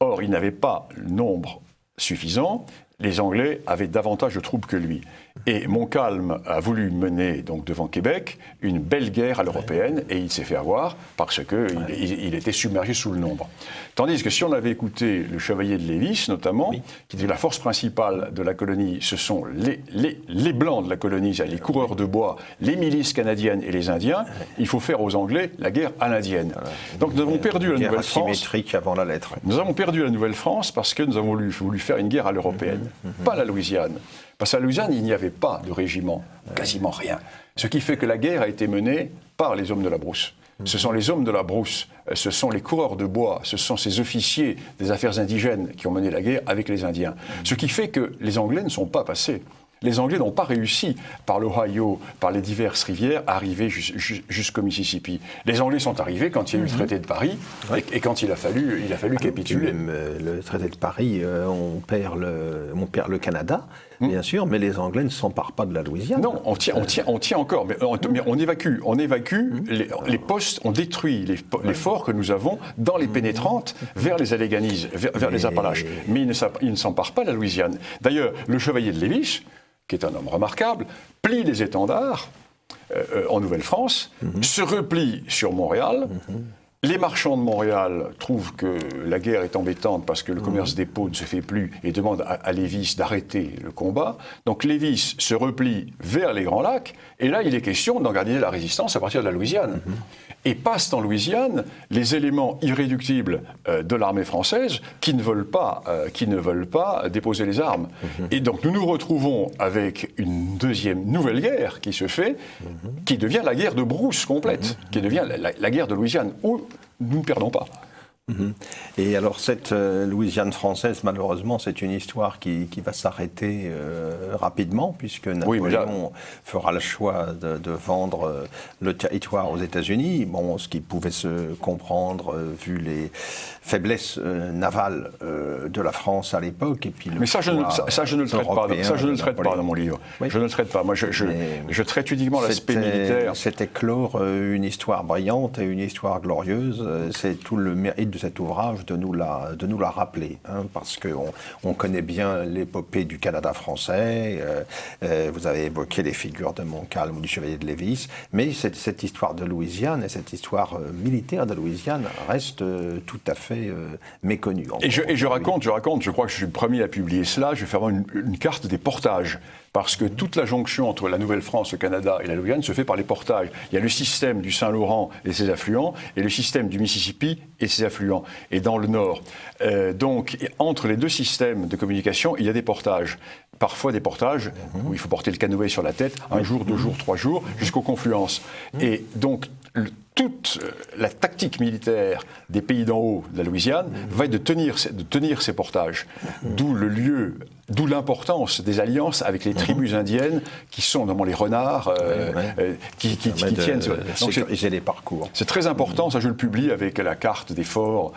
Or, il n'avait pas le nombre suffisant. Les Anglais avaient davantage de troupes que lui. Et Montcalm a voulu mener, donc devant Québec, une belle guerre à l'européenne, et il s'est fait avoir parce qu'il était submergé sous le nombre. Tandis que si on avait écouté le chevalier de Lévis, notamment, qui disait la force principale de la colonie, ce sont les Blancs de la colonie, c'est-à-dire les coureurs de bois, les milices canadiennes et les Indiens, il faut faire aux Anglais la guerre à l'Indienne. Donc nous avons perdu la Nouvelle-France. Asymétrique avant la lettre. Nous avons perdu la Nouvelle-France parce que nous avons voulu faire une guerre à l'européenne, pas la Louisiane. Parce qu'à Louisiane, il n'y avait pas de régiment, quasiment rien. Ce qui fait que la guerre a été menée par les hommes de la brousse. Ce sont les hommes de la brousse, ce sont les coureurs de bois, ce sont ces officiers des affaires indigènes qui ont mené la guerre avec les Indiens. Ce qui fait que les Anglais ne sont pas passés. Les Anglais n'ont pas réussi, par l'Ohio, par les diverses rivières, à arriver jusqu'au Mississippi. Les Anglais sont arrivés quand il y a eu le traité de Paris et quand il a fallu capituler. Le traité de Paris, on perd le Canada, bien sûr, mais les Anglais ne s'emparent pas de la Louisiane. Non, on tient encore, mais on évacue les postes, on détruit les forts que nous avons dans les pénétrantes vers les Alleghanies, vers les Appalaches. Mais ils ne s'emparent pas de la Louisiane. D'ailleurs, le chevalier de Lévis, qui est un homme remarquable, plie les étendards en Nouvelle-France, se replie sur Montréal. Les marchands de Montréal trouvent que la guerre est embêtante parce que le commerce des peaux ne se fait plus et demandent à Lévis d'arrêter le combat. Donc Lévis se replie vers les Grands Lacs et là il est question d'organiser la résistance à partir de la Louisiane. Et passent en Louisiane les éléments irréductibles de l'armée française qui ne veulent pas déposer les armes. Et donc nous nous retrouvons avec une nouvelle guerre qui se fait, qui devient la guerre de brousse complète, qui devient la guerre de Louisiane, où nous ne perdons pas. Et alors cette Louisiane française, malheureusement, c'est une histoire qui va s'arrêter rapidement, puisque Napoléon fera le choix de vendre le territoire aux États-Unis, ce qui pouvait se comprendre vu les faiblesses navales de la France à l'époque. Et puis mais ça, je ne le traite pas. Ça, je ne le traite pas dans mon livre. Oui. Je ne le traite pas. Moi, je traite uniquement l'aspect militaire. C'était clore une histoire brillante et une histoire glorieuse. C'est tout le mérite de cet ouvrage de nous la rappeler, hein, parce qu'on connaît bien l'épopée du Canada français, vous avez évoqué les figures de Montcalm ou du Chevalier de Lévis, mais cette histoire de Louisiane et cette histoire militaire de Louisiane reste tout à fait méconnue. Et je raconte, je crois que je suis le premier à publier cela, je vais faire une carte des portages. Parce que toute la jonction entre la Nouvelle-France, le Canada et la Louisiane se fait par les portages. Il y a le système du Saint-Laurent et ses affluents, et le système du Mississippi et ses affluents, et dans le nord. Donc, entre les deux systèmes de communication, il y a des portages. Parfois des portages où il faut porter le canoë sur la tête, un jour, 2 jours, 3 jours, jusqu'aux confluences. Et donc, toute la tactique militaire des pays d'en haut de la Louisiane va être de tenir ces portages. D'où l'importance des alliances avec les tribus indiennes qui sont notamment les renards, qui tiennent. Sécuriser les parcours. C'est très important, ça je le publie avec la carte des forts.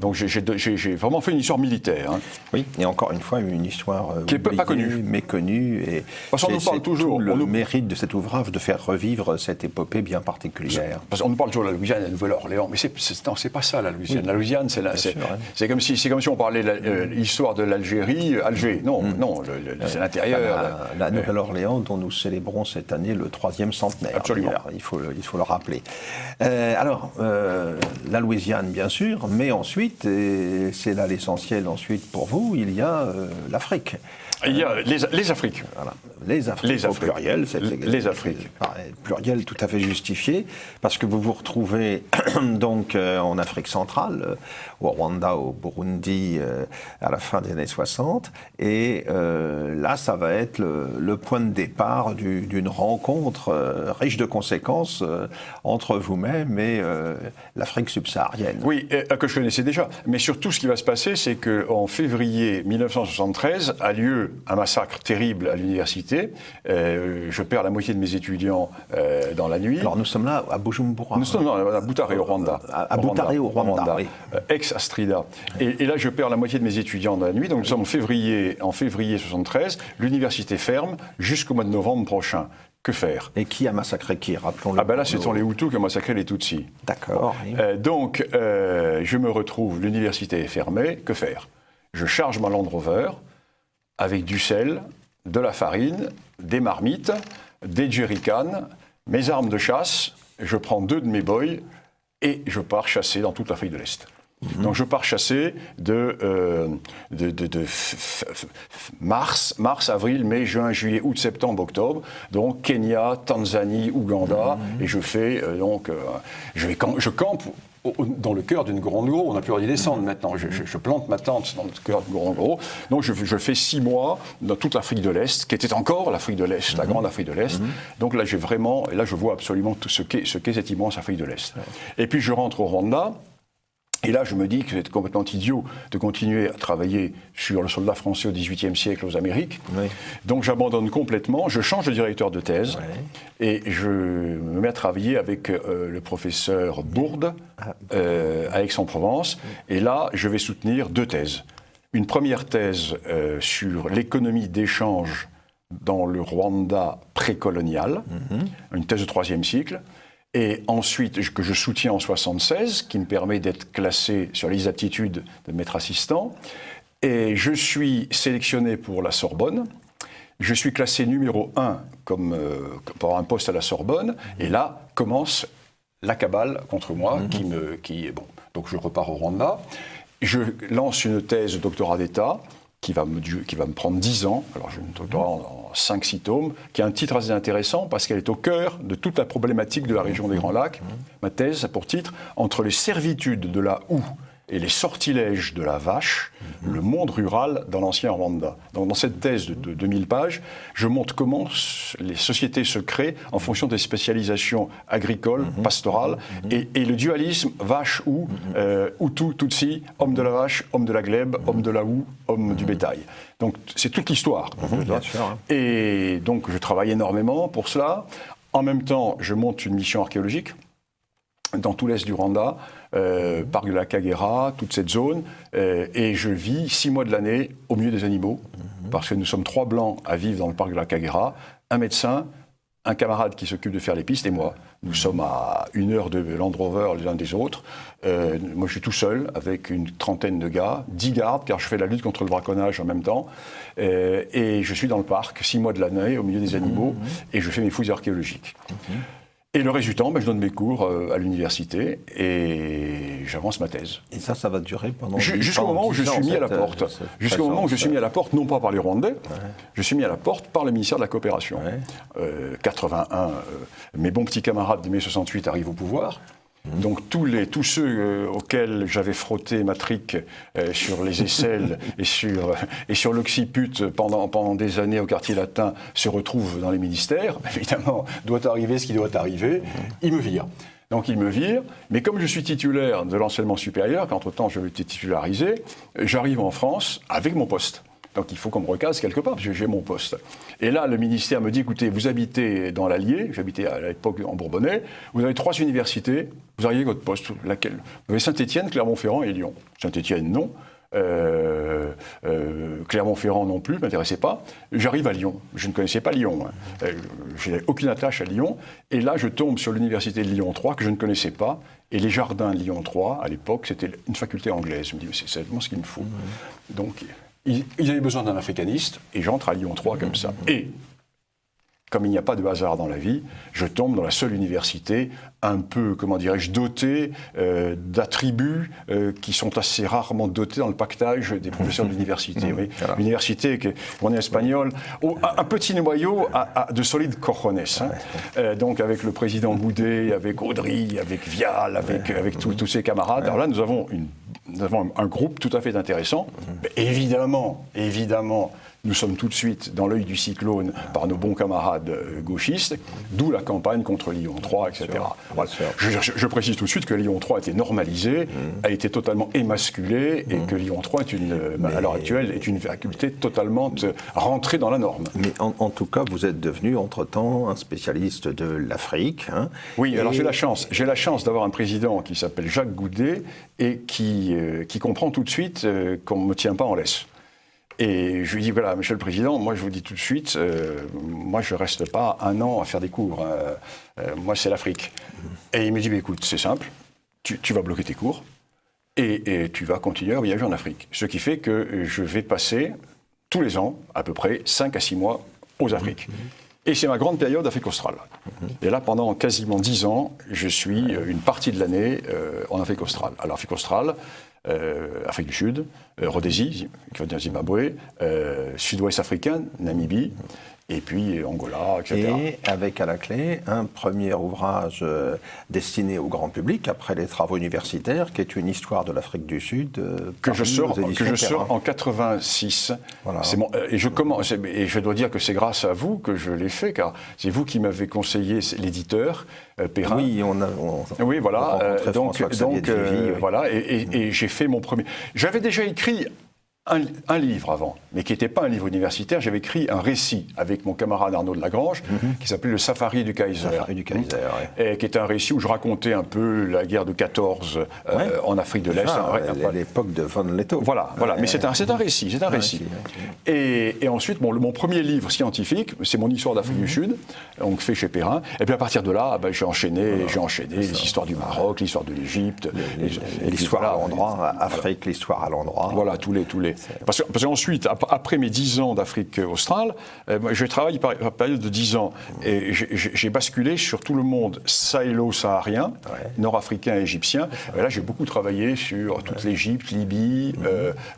Donc j'ai vraiment fait une histoire militaire. Hein. Oui, et encore une fois, une histoire qui n'est pas connue, méconnue. Et parce qu'on nous parle toujours. Le mérite de cet ouvrage de faire revivre cette épopée bien particulière. Parce qu'on nous parle toujours de la Louisiane et de la Nouvelle-Orléans, mais c'est pas ça la Louisiane. Oui. La Louisiane, c'est comme si on parlait de l'histoire de l'Algérie, Alger. Non, c'est l'intérieur. La Nouvelle-Orléans, dont nous célébrons cette année le 3e centenaire. Absolument. Il faut le rappeler. Alors, la Louisiane, bien sûr, mais ensuite, et c'est là l'essentiel ensuite pour vous, il y a l'Afrique. Il y a les Afriques. Voilà. Les Afriques, au pluriel, c'est les Afriques. Pluriel tout à fait justifié, parce que vous vous retrouvez donc en Afrique centrale, au Rwanda, au Burundi, à la fin des années 60, et là, ça va être le point de départ d'une rencontre riche de conséquences entre vous-même et l'Afrique subsaharienne. Oui, que je connaissais déjà, mais surtout ce qui va se passer, c'est qu'en février 1973 a lieu un massacre terrible à l'université. Je perds la moitié de mes étudiants dans la nuit. Alors nous sommes là à Bujumbura. Nous sommes à Butare au Rwanda. À Butare au Rwanda, oui. Ex-Astrida. Et là, je perds la moitié de mes étudiants dans la nuit. Donc nous sommes en février 1973. L'université ferme jusqu'au mois de novembre prochain. Que faire? Et qui a massacré qui? Rappelons-le. Ah ben là, ce sont les Hutus qui ont massacré les Tutsis. D'accord. Oui. Donc, je me retrouve, l'université est fermée. Que faire? Je charge ma Land Rover avec du sel, de la farine, des marmites, des jerrycans, mes armes de chasse, je prends 2 de mes boys et je pars chasser dans toute l'Afrique de l'Est. Donc je pars chasser de mars, avril, mai, juin, juillet, août, septembre, octobre. Donc Kenya, Tanzanie, Ouganda, et je fais je campe dans le cœur d'une grande gros. On n'a plus rien à descendre maintenant. Je plante ma tente dans le cœur d'une grande gros. Donc je fais 6 mois dans toute l'Afrique de l'Est, qui était encore l'Afrique de l'Est, la grande Afrique de l'Est. Donc là, je vois absolument tout ce qu'est cette immense Afrique de l'Est. Et puis je rentre au Rwanda. Et là, je me dis que c'est complètement idiot de continuer à travailler sur le soldat français au XVIIIe siècle aux Amériques. Oui. Donc j'abandonne complètement, je change de directeur de thèse et je me mets à travailler avec le professeur Bourde à Aix-en-Provence. Et là, je vais soutenir 2 thèses. Une première thèse sur l'économie d'échange dans le Rwanda précolonial, une thèse de 3e cycle. Et ensuite, que je soutiens en 1976, qui me permet d'être classé sur les aptitudes de maître assistant. Et je suis sélectionné pour la Sorbonne. Je suis classé numéro 1 pour un poste à la Sorbonne. Et là commence la cabale contre moi. Donc je repars au Rwanda. Je lance une thèse de doctorat d'État qui va me prendre 10 ans. Alors j'ai un doctorat en 5-6 tomes, qui a un titre assez intéressant parce qu'elle est au cœur de toute la problématique de la région des Grands Lacs. Ma thèse a pour titre « Entre les servitudes de la houe et les sortilèges de la vache, le monde rural dans l'ancien Rwanda ». Donc, dans cette thèse de 2000 pages, je montre comment les sociétés se créent en fonction des spécialisations agricoles, pastorales, et le dualisme vache-houe, Hutu, Tutsi, homme de la vache, homme de la glèbe, homme de la houe, homme du bétail. Donc c'est toute l'histoire. Bien sûr. Et donc je travaille énormément pour cela. En même temps, je monte une mission archéologique dans tout l'est du Rwanda, parc de la Kagera, toute cette zone, et je vis 6 mois de l'année au milieu des animaux, parce que nous sommes 3 blancs à vivre dans le parc de la Kagera, un médecin, un camarade qui s'occupe de faire les pistes et moi. Nous sommes à 1 heure de Land Rover les uns des autres. Moi, je suis tout seul avec une trentaine de gars, 10 gardes, car je fais la lutte contre le braconnage en même temps. Et je suis dans le parc, 6 mois de l'année, au milieu des animaux, et je fais mes fouilles archéologiques. Et le résultat, je donne mes cours à l'université et j'avance ma thèse. Et ça va durer pendant jusqu'au moment où je suis mis à la porte. Jusqu'au moment où je suis mis à la porte, non pas par les Rwandais, je suis mis à la porte par le ministère de la Coopération. 81, mes bons petits camarades de mai 68 arrivent au pouvoir. Donc tous ceux auxquels j'avais frotté ma trique sur les aisselles et sur l'occiput pendant des années au quartier latin se retrouvent dans les ministères. Évidemment, doit arriver ce qui doit arriver, ils me virent. Donc ils me virent, mais comme je suis titulaire de l'enseignement supérieur, qu'entre-temps je été titularisé, j'arrive en France avec mon poste. Donc il faut qu'on me recase quelque part, parce que j'ai mon poste. Et là, le ministère me dit, écoutez, vous habitez dans l'Allier, j'habitais à l'époque en Bourbonnais, vous avez 3 universités, vous auriez votre poste, laquelle? Vous avez Saint-Étienne, Clermont-Ferrand et Lyon. Saint-Étienne, non. Clermont-Ferrand non plus, ne m'intéressait pas. J'arrive à Lyon. Je ne connaissais pas Lyon. Je n'avais aucune attache à Lyon. Et là, je tombe sur l'université de Lyon 3, que je ne connaissais pas. Et les jardins de Lyon 3, à l'époque, c'était une faculté anglaise. Je me dis, c'est exactement ce qu'il me faut. Donc, ils avaient besoin d'un africaniste, et j'entre à Lyon 3 comme ça. Et, comme il n'y a pas de hasard dans la vie, je tombe dans la seule université un peu, comment dirais-je, dotée d'attributs qui sont assez rarement dotés dans le pactage des professeurs de l'université. Oui. L'université, on est espagnol, un petit noyau de solides cojones. Donc avec le président Goudet, avec Audry, avec Vial, avec tous ses camarades. Alors là, nous avons un groupe tout à fait intéressant. Mais évidemment, nous sommes tout de suite dans l'œil du cyclone par nos bons camarades gauchistes, d'où la campagne contre Lyon 3, etc. Voilà. Je précise tout de suite que Lyon 3 a été normalisé, a été totalement émasculé, et que Lyon 3 à l'heure actuelle, est une faculté totalement rentrée dans la norme. Mais en tout cas, vous êtes devenu, entre-temps, un spécialiste de l'Afrique. Oui, alors j'ai la chance d'avoir un président qui s'appelle Jacques Goudet, et qui comprend tout de suite qu'on ne me tient pas en laisse. Et je lui dis, voilà, monsieur le président, moi je vous dis tout de suite, moi je ne reste pas 1 an à faire des cours, moi c'est l'Afrique. Et il me dit, bah, écoute, c'est simple, tu vas bloquer tes cours et tu vas continuer à voyager en Afrique. Ce qui fait que je vais passer tous les ans, à peu près 5 à 6 mois aux Afriques. Et c'est ma grande période Afrique australe. Et là, pendant quasiment 10 ans, je suis une partie de l'année en Afrique australe. Alors Afrique australe, Afrique du Sud, Rhodésie, qui veut dire Zimbabwe, Sud-Ouest africain, Namibie, et puis Angola, etc. Et avec à la clé un premier ouvrage destiné au grand public, après les travaux universitaires, qui est une histoire de l'Afrique du Sud. Que je sors en 86. Voilà. Et je dois dire que c'est grâce à vous que je l'ai fait, car c'est vous qui m'avez conseillé l'éditeur, Perrin. Oui, oui, voilà. Donc oui. voilà, et j'ai fait mon premier. J'avais déjà écrit un livre avant, mais qui n'était pas un livre universitaire. J'avais écrit un récit avec mon camarade Arnaud de Lagrange, qui s'appelait Le Safari du Kaiser. Et qui était un récit où je racontais un peu la guerre de 14 en Afrique de l'Est. L'époque de Von Leto. Voilà. Mais c'est un récit, Et ensuite, mon premier livre scientifique, c'est mon histoire d'Afrique du Sud, donc fait chez Perrin. Et puis à partir de là, j'ai enchaîné les histoires du Maroc, l'histoire de l'Égypte, l'histoire à l'endroit, Afrique, l'histoire à l'endroit. Voilà, tous les. Parce qu'ensuite, après mes 10 ans d'Afrique australe, je travaille par période de 10 ans. Et j'ai basculé sur tout le monde sahélo-saharien, nord-africain et égyptien. Et là, j'ai beaucoup travaillé sur toute l'Égypte, Libye,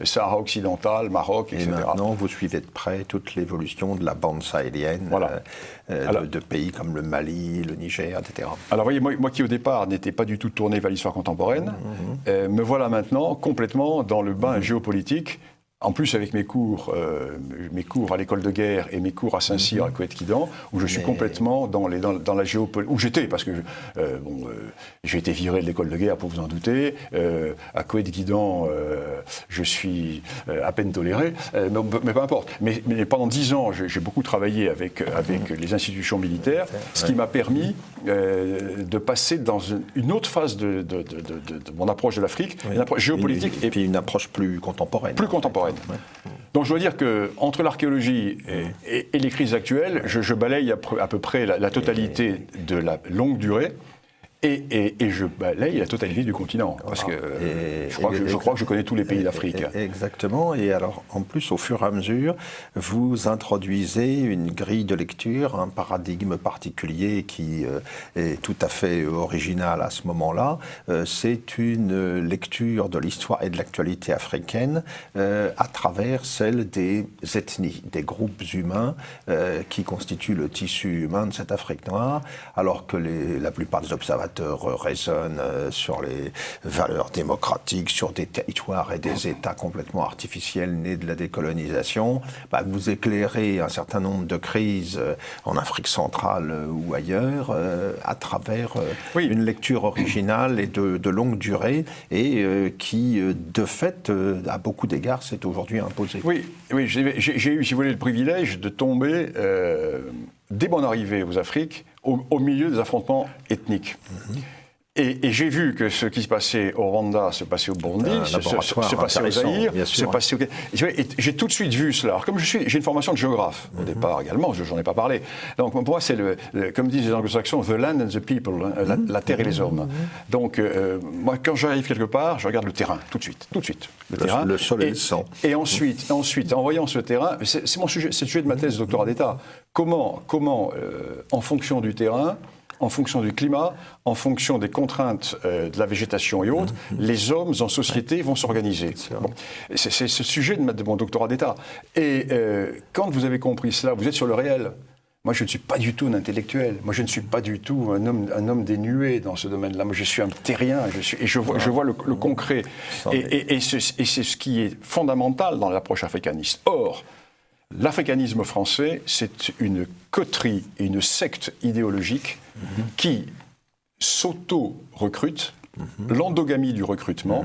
Sahara occidental, Maroc, etc. Et maintenant, vous suivez de près toute l'évolution de la bande sahélienne, de pays comme le Mali, le Niger, etc. Alors, voyez, moi qui au départ n'étais pas du tout tourné vers l'histoire contemporaine, me voilà maintenant complètement dans le bain géopolitique. En plus, avec mes cours à l'école de guerre et mes cours à Saint-Cyr, à Coët-Quidan, où je suis complètement dans la géopolitique, où j'étais, parce que j'ai été viré de l'école de guerre, pour vous en douter. À Coët-Quidan, je suis à peine toléré, mais peu importe. Mais pendant 10 ans, j'ai beaucoup travaillé avec les institutions militaires, ce qui m'a permis de passer dans une autre phase de mon approche de l'Afrique, une approche géopolitique. Et puis une approche plus contemporaine. Plus contemporaine. personne. Donc je dois dire qu'entre l'archéologie et les crises actuelles, je balaye à peu près la totalité de la longue durée. Et je balaye la totalité du continent, parce que je crois que je connais tous les pays d'Afrique. Exactement, et alors en plus, au fur et à mesure, vous introduisez une grille de lecture, un paradigme particulier qui est tout à fait original à ce moment-là. C'est une lecture de l'histoire et de l'actualité africaine à travers celle des ethnies, des groupes humains qui constituent le tissu humain de cette Afrique noire, alors que la plupart des observateurs raisonnent sur les valeurs démocratiques, sur des territoires et des États complètement artificiels nés de la décolonisation. Vous éclairez un certain nombre de crises en Afrique centrale ou ailleurs à travers une lecture originale et de longue durée et qui, de fait, à beaucoup d'égards, s'est aujourd'hui imposée. Oui, j'ai eu, si vous voulez, le privilège de tomber, dès mon arrivée aux Afriques, au milieu des affrontements ethniques. Et j'ai vu que ce qui se passait au Rwanda se passait au Burundi, se passait au Zaïre, se passait au... Et j'ai tout de suite vu cela. Alors, comme j'ai une formation de géographe au départ également, j'en ai pas parlé. Donc pour moi, c'est comme disent les anglo-saxons, the land and the people, la terre et les hommes. Donc moi, quand j'arrive quelque part, je regarde le terrain, tout de suite. Le terrain. Le sol et le sang. Et ensuite, en voyant ce terrain, c'est mon sujet, c'est le sujet de ma thèse de doctorat d'État. Comment en fonction du terrain, en fonction du climat, en fonction des contraintes de la végétation et autres, les hommes en société vont s'organiser. Bon. C'est ce sujet de mon doctorat d'État. Et quand vous avez compris cela, vous êtes sur le réel. Moi, je ne suis pas du tout un intellectuel. Moi, je ne suis pas du tout un homme dénué dans ce domaine-là. Moi, je suis un terrien. Je vois le concret. Et c'est ce qui est fondamental dans l'approche africaniste. Or, l'africanisme français, c'est une coterie et une secte idéologique qui s'auto-recrute, l'endogamie du recrutement,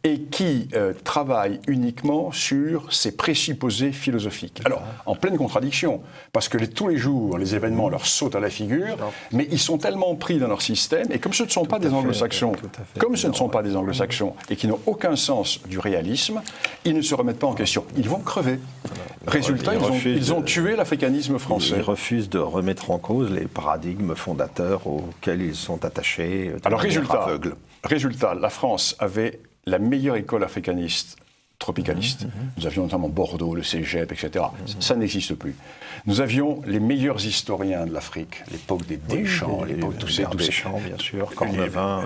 et qui travaille uniquement sur ses présupposés philosophiques. Alors, en pleine contradiction, parce que tous les jours, les événements leur sautent à la figure, mais ils sont tellement pris dans leur système, et comme ce ne sont pas des anglo-saxons, et qui n'ont aucun sens du réalisme, ils ne se remettent pas en question. Ils vont crever. Résultat, ils ont tué l'africanisme français. Ils refusent de remettre en cause les paradigmes fondateurs auxquels ils sont attachés. Alors, résultat, la France avait la meilleure école africaniste tropicaliste. Nous avions notamment Bordeaux, le Cégep, etc. Ça n'existe plus. Nous avions les meilleurs historiens de l'Afrique, l'époque des Deschamps, l'époque de tous Deschamps, bien sûr, Cornevin.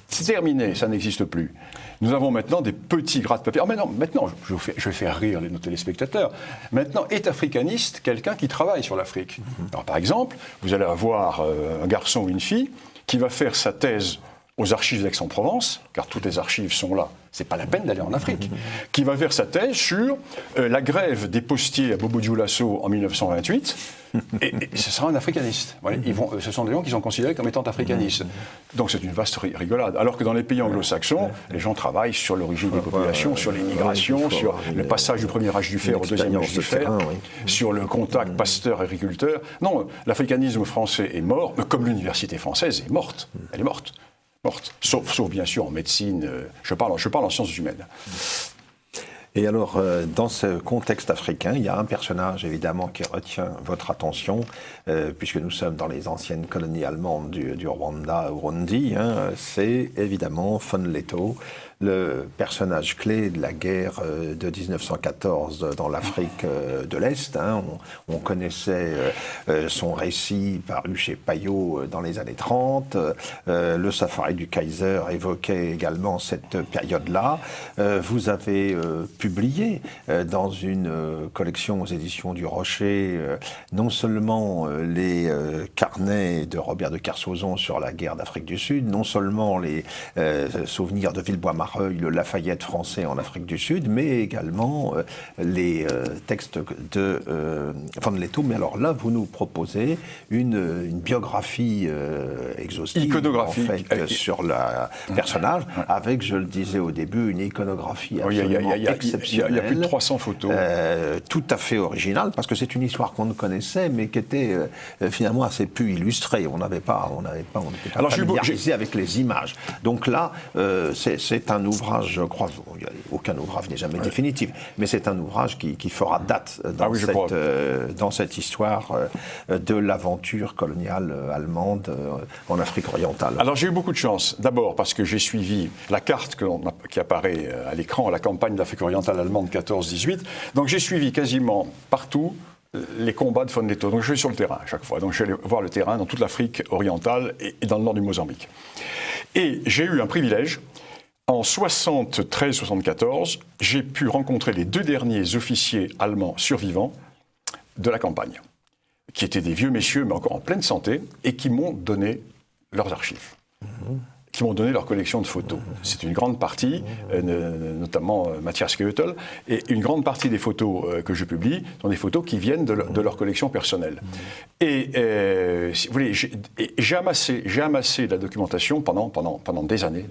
C'est terminé, ça n'existe plus. Nous avons maintenant des petits gras de papier. Alors maintenant, je vais faire rire nos téléspectateurs. Maintenant, est africaniste quelqu'un qui travaille sur l'Afrique. Alors, par exemple, vous allez avoir un garçon ou une fille qui va faire sa thèse aux archives d'Aix-en-Provence, car toutes les archives sont là, c'est pas la peine d'aller en Afrique, qui va faire sa thèse sur la grève des postiers à Bobo-Dioulasso en 1928, et ce sera un africaniste. Voilà, ce sont des gens qui sont considérés comme étant africanistes. Donc c'est une vaste rigolade. Alors que dans les pays anglo-saxons, les gens travaillent sur l'origine des populations, sur les migrations, sur le passage du premier âge du fer au deuxième âge du fer, sur le contact pasteur-agriculteur. Non, l'africanisme français est mort, comme l'université française est morte. Elle est morte. Sauf bien sûr en médecine, je parle en sciences humaines. Et alors, dans ce contexte africain, il y a un personnage évidemment qui retient votre attention, puisque nous sommes dans les anciennes colonies allemandes du Rwanda, Burundi, c'est évidemment von Leto, le personnage clé de la guerre de 1914 dans l'Afrique de l'Est. On connaissait son récit paru chez Payot dans les années 30. Le Safari du Kaiser évoquait également cette période-là. Vous avez publié dans une collection aux éditions du Rocher non seulement les carnets de Robert de Kersauzon sur la guerre d'Afrique du Sud, non seulement les souvenirs de Villebois-Mareuil, le Lafayette français en Afrique du Sud, mais également les textes de von Leto. Mais alors là, vous nous proposez une biographie exhaustive, iconographique, en fait, sur le personnage, avec, je le disais au début, une iconographie absolument exceptionnelle. Il y a plus de 300 photos. Tout à fait originale, parce que c'est une histoire qu'on ne connaissait, mais qui était finalement assez peu illustrée. On n'était pas familiarisé avec les images. Donc là, c'est un ouvrage, je crois, aucun ouvrage n'est jamais définitif, mais c'est un ouvrage qui fera date dans cette histoire de l'aventure coloniale allemande en Afrique orientale. Alors j'ai eu beaucoup de chance, d'abord parce que j'ai suivi la carte qui apparaît à l'écran, la campagne d'Afrique orientale allemande 14-18, donc j'ai suivi quasiment partout les combats de von Lettow. Donc je vais sur le terrain à chaque fois. Donc je vais aller voir le terrain dans toute l'Afrique orientale et dans le nord du Mozambique. Et j'ai eu un privilège. En 73-74, j'ai pu rencontrer les 2 derniers officiers allemands survivants de la campagne, qui étaient des vieux messieurs, mais encore en pleine santé, et qui m'ont donné leurs archives. Qui m'ont donné leur collection de photos. C'est une grande partie, notamment Matthias Keutel, et une grande partie des photos que je publie sont des photos qui viennent de leur collection personnelle. Et si vous voulez, j'ai amassé de la documentation pendant des années.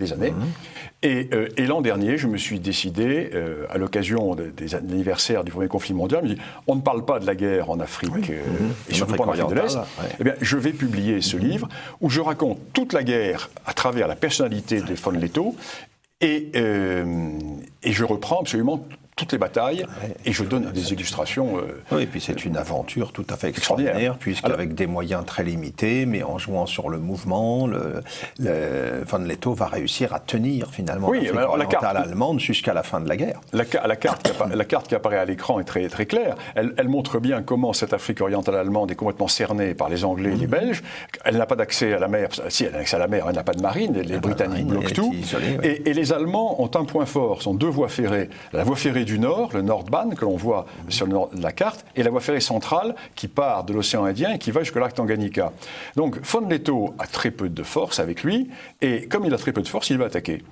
Et l'an dernier, je me suis décidé, à l'occasion de l'anniversaire du premier conflit mondial, je me dis, on ne parle pas de la guerre en Afrique, et surtout pas en Afrique de l'Est. Eh bien, je vais publier ce livre où je raconte toute la guerre à travers la personnalité de von Lettow et je reprends absolument toutes les batailles et je donne des illustrations. Oui, et puis c'est une aventure tout à fait extraordinaire, puisqu'avec des moyens très limités, mais en jouant sur le mouvement, von Lettow va réussir à tenir finalement l'Afrique orientale allemande jusqu'à la fin de la guerre. La carte qui apparaît à l'écran est très, très claire. Elle montre bien comment cette Afrique orientale allemande est complètement cernée par les Anglais et les Belges. Elle n'a pas d'accès à la mer. Si, elle a accès à la mer, elle n'a pas de marine. Les Britanniques bloquent tout. Et les Allemands ont un point fort, sont 2 voies ferrées. La voie ferrée du Nord, le Nordbahn, que l'on voit sur le nord de la carte, et la voie ferrée centrale qui part de l'océan Indien et qui va jusqu'au lac Tanganyika. Donc von Lettow a très peu de force avec lui, et comme il a très peu de force, il va attaquer.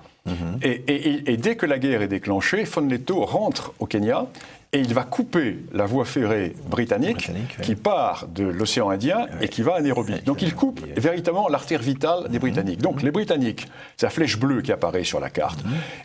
Et dès que la guerre est déclenchée, von Lettow rentre au Kenya, et il va couper la voie ferrée britannique qui part de l'océan Indien et qui va à Nairobi. Donc il coupe véritablement l'artère vitale des Britanniques. Donc les Britanniques, c'est la flèche bleue qui apparaît sur la carte.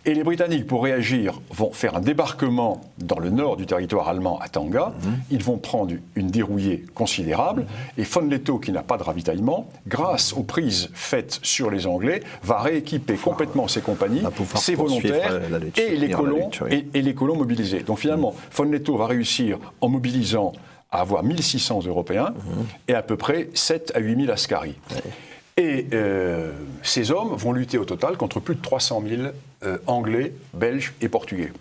Et les Britanniques, pour réagir, vont faire un débarquement dans le nord du territoire allemand à Tanga. Ils vont prendre une dérouillée considérable. Et von Lettow, qui n'a pas de ravitaillement, grâce aux prises faites sur les Anglais, va rééquiper complètement ses compagnies, ses volontaires et les colons mobilisés. Donc finalement, von Lettow va réussir, en mobilisant, à avoir 1600 Européens et à peu près 7 à 8000 Askaris. Et ces hommes vont lutter au total contre plus de 300 000 Anglais, Belges et Portugais.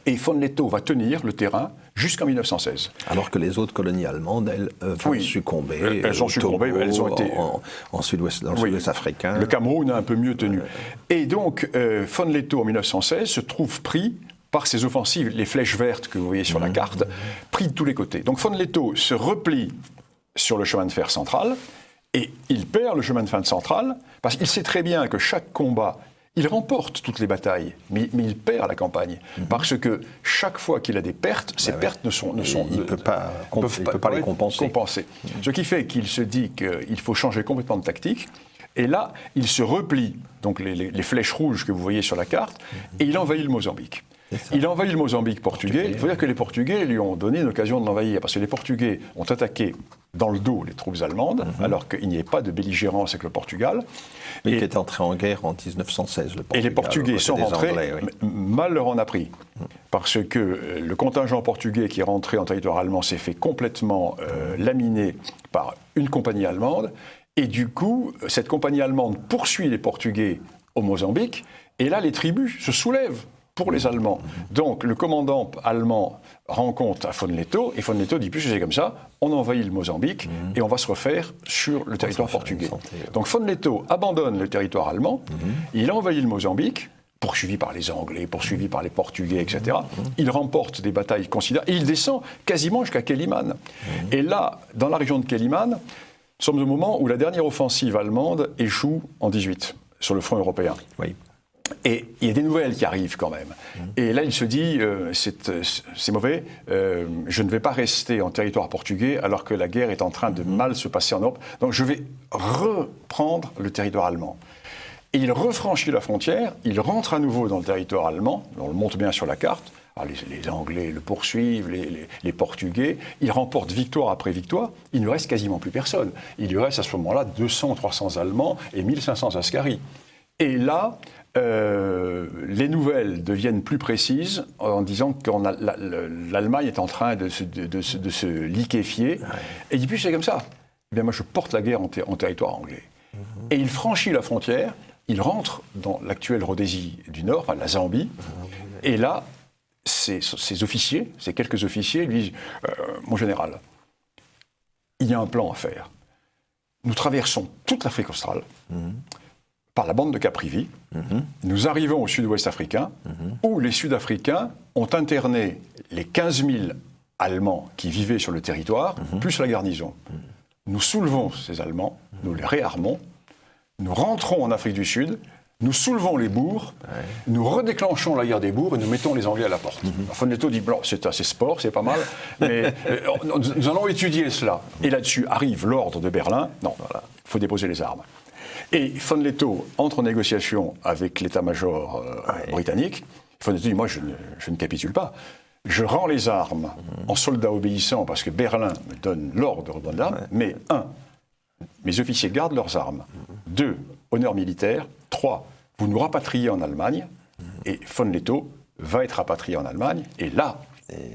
Et von Lettow va tenir le terrain jusqu'en 1916. Alors que les autres colonies allemandes, elles vont succomber. Elles ont succombé, elles ont été... dans le sud-ouest africain. Le Cameroun a un peu mieux tenu. Et donc, von Lettow, en 1916, se trouve pris par ces offensives, les flèches vertes que vous voyez sur la carte, pris de tous les côtés. Donc von Lettow se replie sur le chemin de fer central, et il perd le chemin de fer central, parce qu'il sait très bien que chaque combat, il remporte toutes les batailles, mais il perd la campagne, parce que chaque fois qu'il a des pertes, ces pertes il ne peut pas les compenser. Ce qui fait qu'il se dit qu'il faut changer complètement de tactique, et là, il se replie, donc les flèches rouges que vous voyez sur la carte, et il envahit le Mozambique. Il envahit le Mozambique portugais. Il faut dire que les Portugais lui ont donné une occasion de l'envahir, parce que les Portugais ont attaqué dans le dos les troupes allemandes, alors qu'il n'y ait pas de belligérance avec le Portugal. Mais qui est entré en guerre en 1916, le Portugal. Et les Portugais sont rentrés, mal leur en a pris, parce que le contingent portugais qui est rentré en territoire allemand s'est fait complètement laminer par une compagnie allemande, et du coup, cette compagnie allemande poursuit les Portugais au Mozambique, et là, les tribus se soulèvent pour les Allemands. Donc le commandant allemand rencontre à von Lettow, et von Lettow dit, plus c'est comme ça, on envahit le Mozambique et on va se refaire sur le territoire portugais. Donc von Lettow abandonne le territoire allemand, il envahit le Mozambique, poursuivi par les Anglais, poursuivi par les Portugais, etc. Il remporte des batailles considérables, et il descend quasiment jusqu'à Quelimane. Et là, dans la région de Quelimane, nous sommes au moment où la dernière offensive allemande échoue en 18 sur le front européen. Et il y a des nouvelles qui arrivent quand même. Et là, il se dit, c'est mauvais, je ne vais pas rester en territoire portugais alors que la guerre est en train de mal se passer en Europe. Donc je vais reprendre le territoire allemand. Et il refranchit la frontière, il rentre à nouveau dans le territoire allemand, on le montre bien sur la carte. Alors les Anglais le poursuivent, les Portugais, il remporte victoire après victoire, il ne reste quasiment plus personne. Il lui reste à ce moment-là 200, 300 Allemands et 1500 Askaris. Et là, les nouvelles deviennent plus précises en disant que l'Allemagne est en train de se liquéfier. Ouais. Et il dit, puis c'est comme ça. Eh bien, moi, je porte la guerre en territoire anglais. Et il franchit la frontière, il rentre dans l'actuelle Rhodésie du Nord, enfin la Zambie, et là, ces officiers, ces quelques officiers, lui disent, mon général, il y a un plan à faire. Nous traversons toute l'Afrique australe, par la bande de Caprivi. Nous arrivons au sud-ouest africain, où les Sud-Africains ont interné les 15 000 Allemands qui vivaient sur le territoire, plus la garnison. Nous soulevons ces Allemands, nous les réarmons, nous rentrons en Afrique du Sud, nous soulevons les bourgs, nous redéclenchons la guerre des bourgs et nous mettons les Anglais à la porte. Von Lettow dit, bon, c'est assez sport, c'est pas mal, mais nous allons étudier cela. Et là-dessus arrive l'ordre de Berlin, non, voilà, il faut déposer les armes. Et Von Lettow entre en négociation avec l'état-major britannique. Von Lettow dit, moi je ne capitule pas. Je rends les armes en soldat obéissant parce que Berlin me donne l'ordre de reprendre l'arme, mais 1, mes officiers gardent leurs armes. 2, honneur militaire. 3, vous nous rapatriez en Allemagne. Et Von Lettow va être rapatrié en Allemagne. Et là,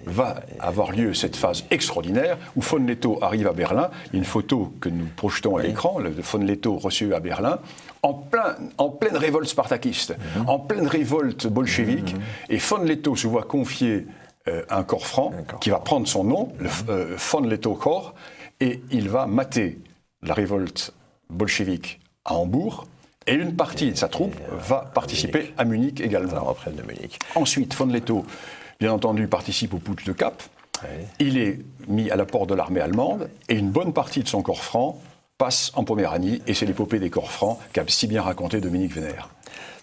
va avoir lieu cette phase extraordinaire où Von Lettow arrive à Berlin. Il y a une photo que nous projetons à l'écran, de Von Lettow reçu à Berlin, en pleine révolte spartakiste, en pleine révolte bolchevique. Et Von Lettow se voit confier un corps franc qui va prendre son nom, le Von Lettow Corps, et il va mater la révolte bolchevique à Hambourg, et une partie de sa troupe va participer à Munich également. La retraite de Munich. Ensuite, Von Lettow, bien entendu, participe au putsch de Cap. Il est mis à la porte de l'armée allemande, et une bonne partie de son corps franc passe en Poméranie, et c'est l'épopée des corps francs qu'a si bien raconté Dominique Vénère.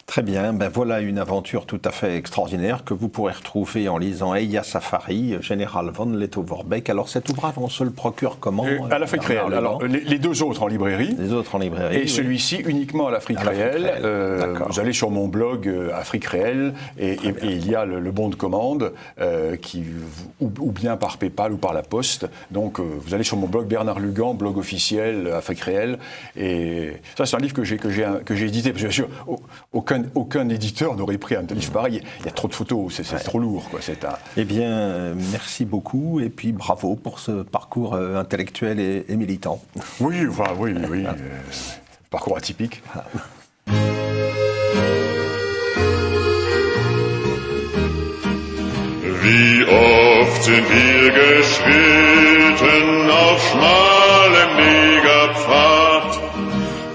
Très bien, ben voilà une aventure tout à fait extraordinaire que vous pourrez retrouver en lisant Eya Safari, Général von Lettow-Vorbeck. Alors cet ouvrage, on se le procure comment à l'Afrique réelle. Alors les deux autres en librairie. Les autres en librairie. Et celui-ci uniquement à l'Afrique réelle. Vous allez sur mon blog Afrique réelle et il y a le bon de commande ou bien par PayPal ou par la poste. Donc vous allez sur mon blog Bernard Lugan, blog officiel Afrique réelle. Et ça c'est un livre que j'ai édité parce que bien sûr aucun éditeur n'aurait pris un livre pareil. Il y a trop de photos, c'est trop lourd, quoi. Eh bien, merci beaucoup et puis bravo pour ce parcours intellectuel et militant. Oui, parcours atypique. Wie oft sind wir geschritten auf schmalem Negerpfad,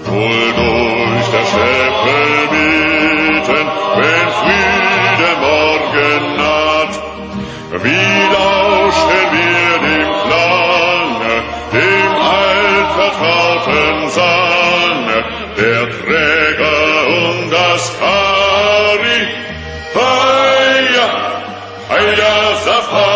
wohl durch der Steppe mitten, wenn früh der Morgen naht. Wie lauschten wir dem Klange, dem altvertrauten Sange, der Träger und das Kari, Heia, Heia Safari.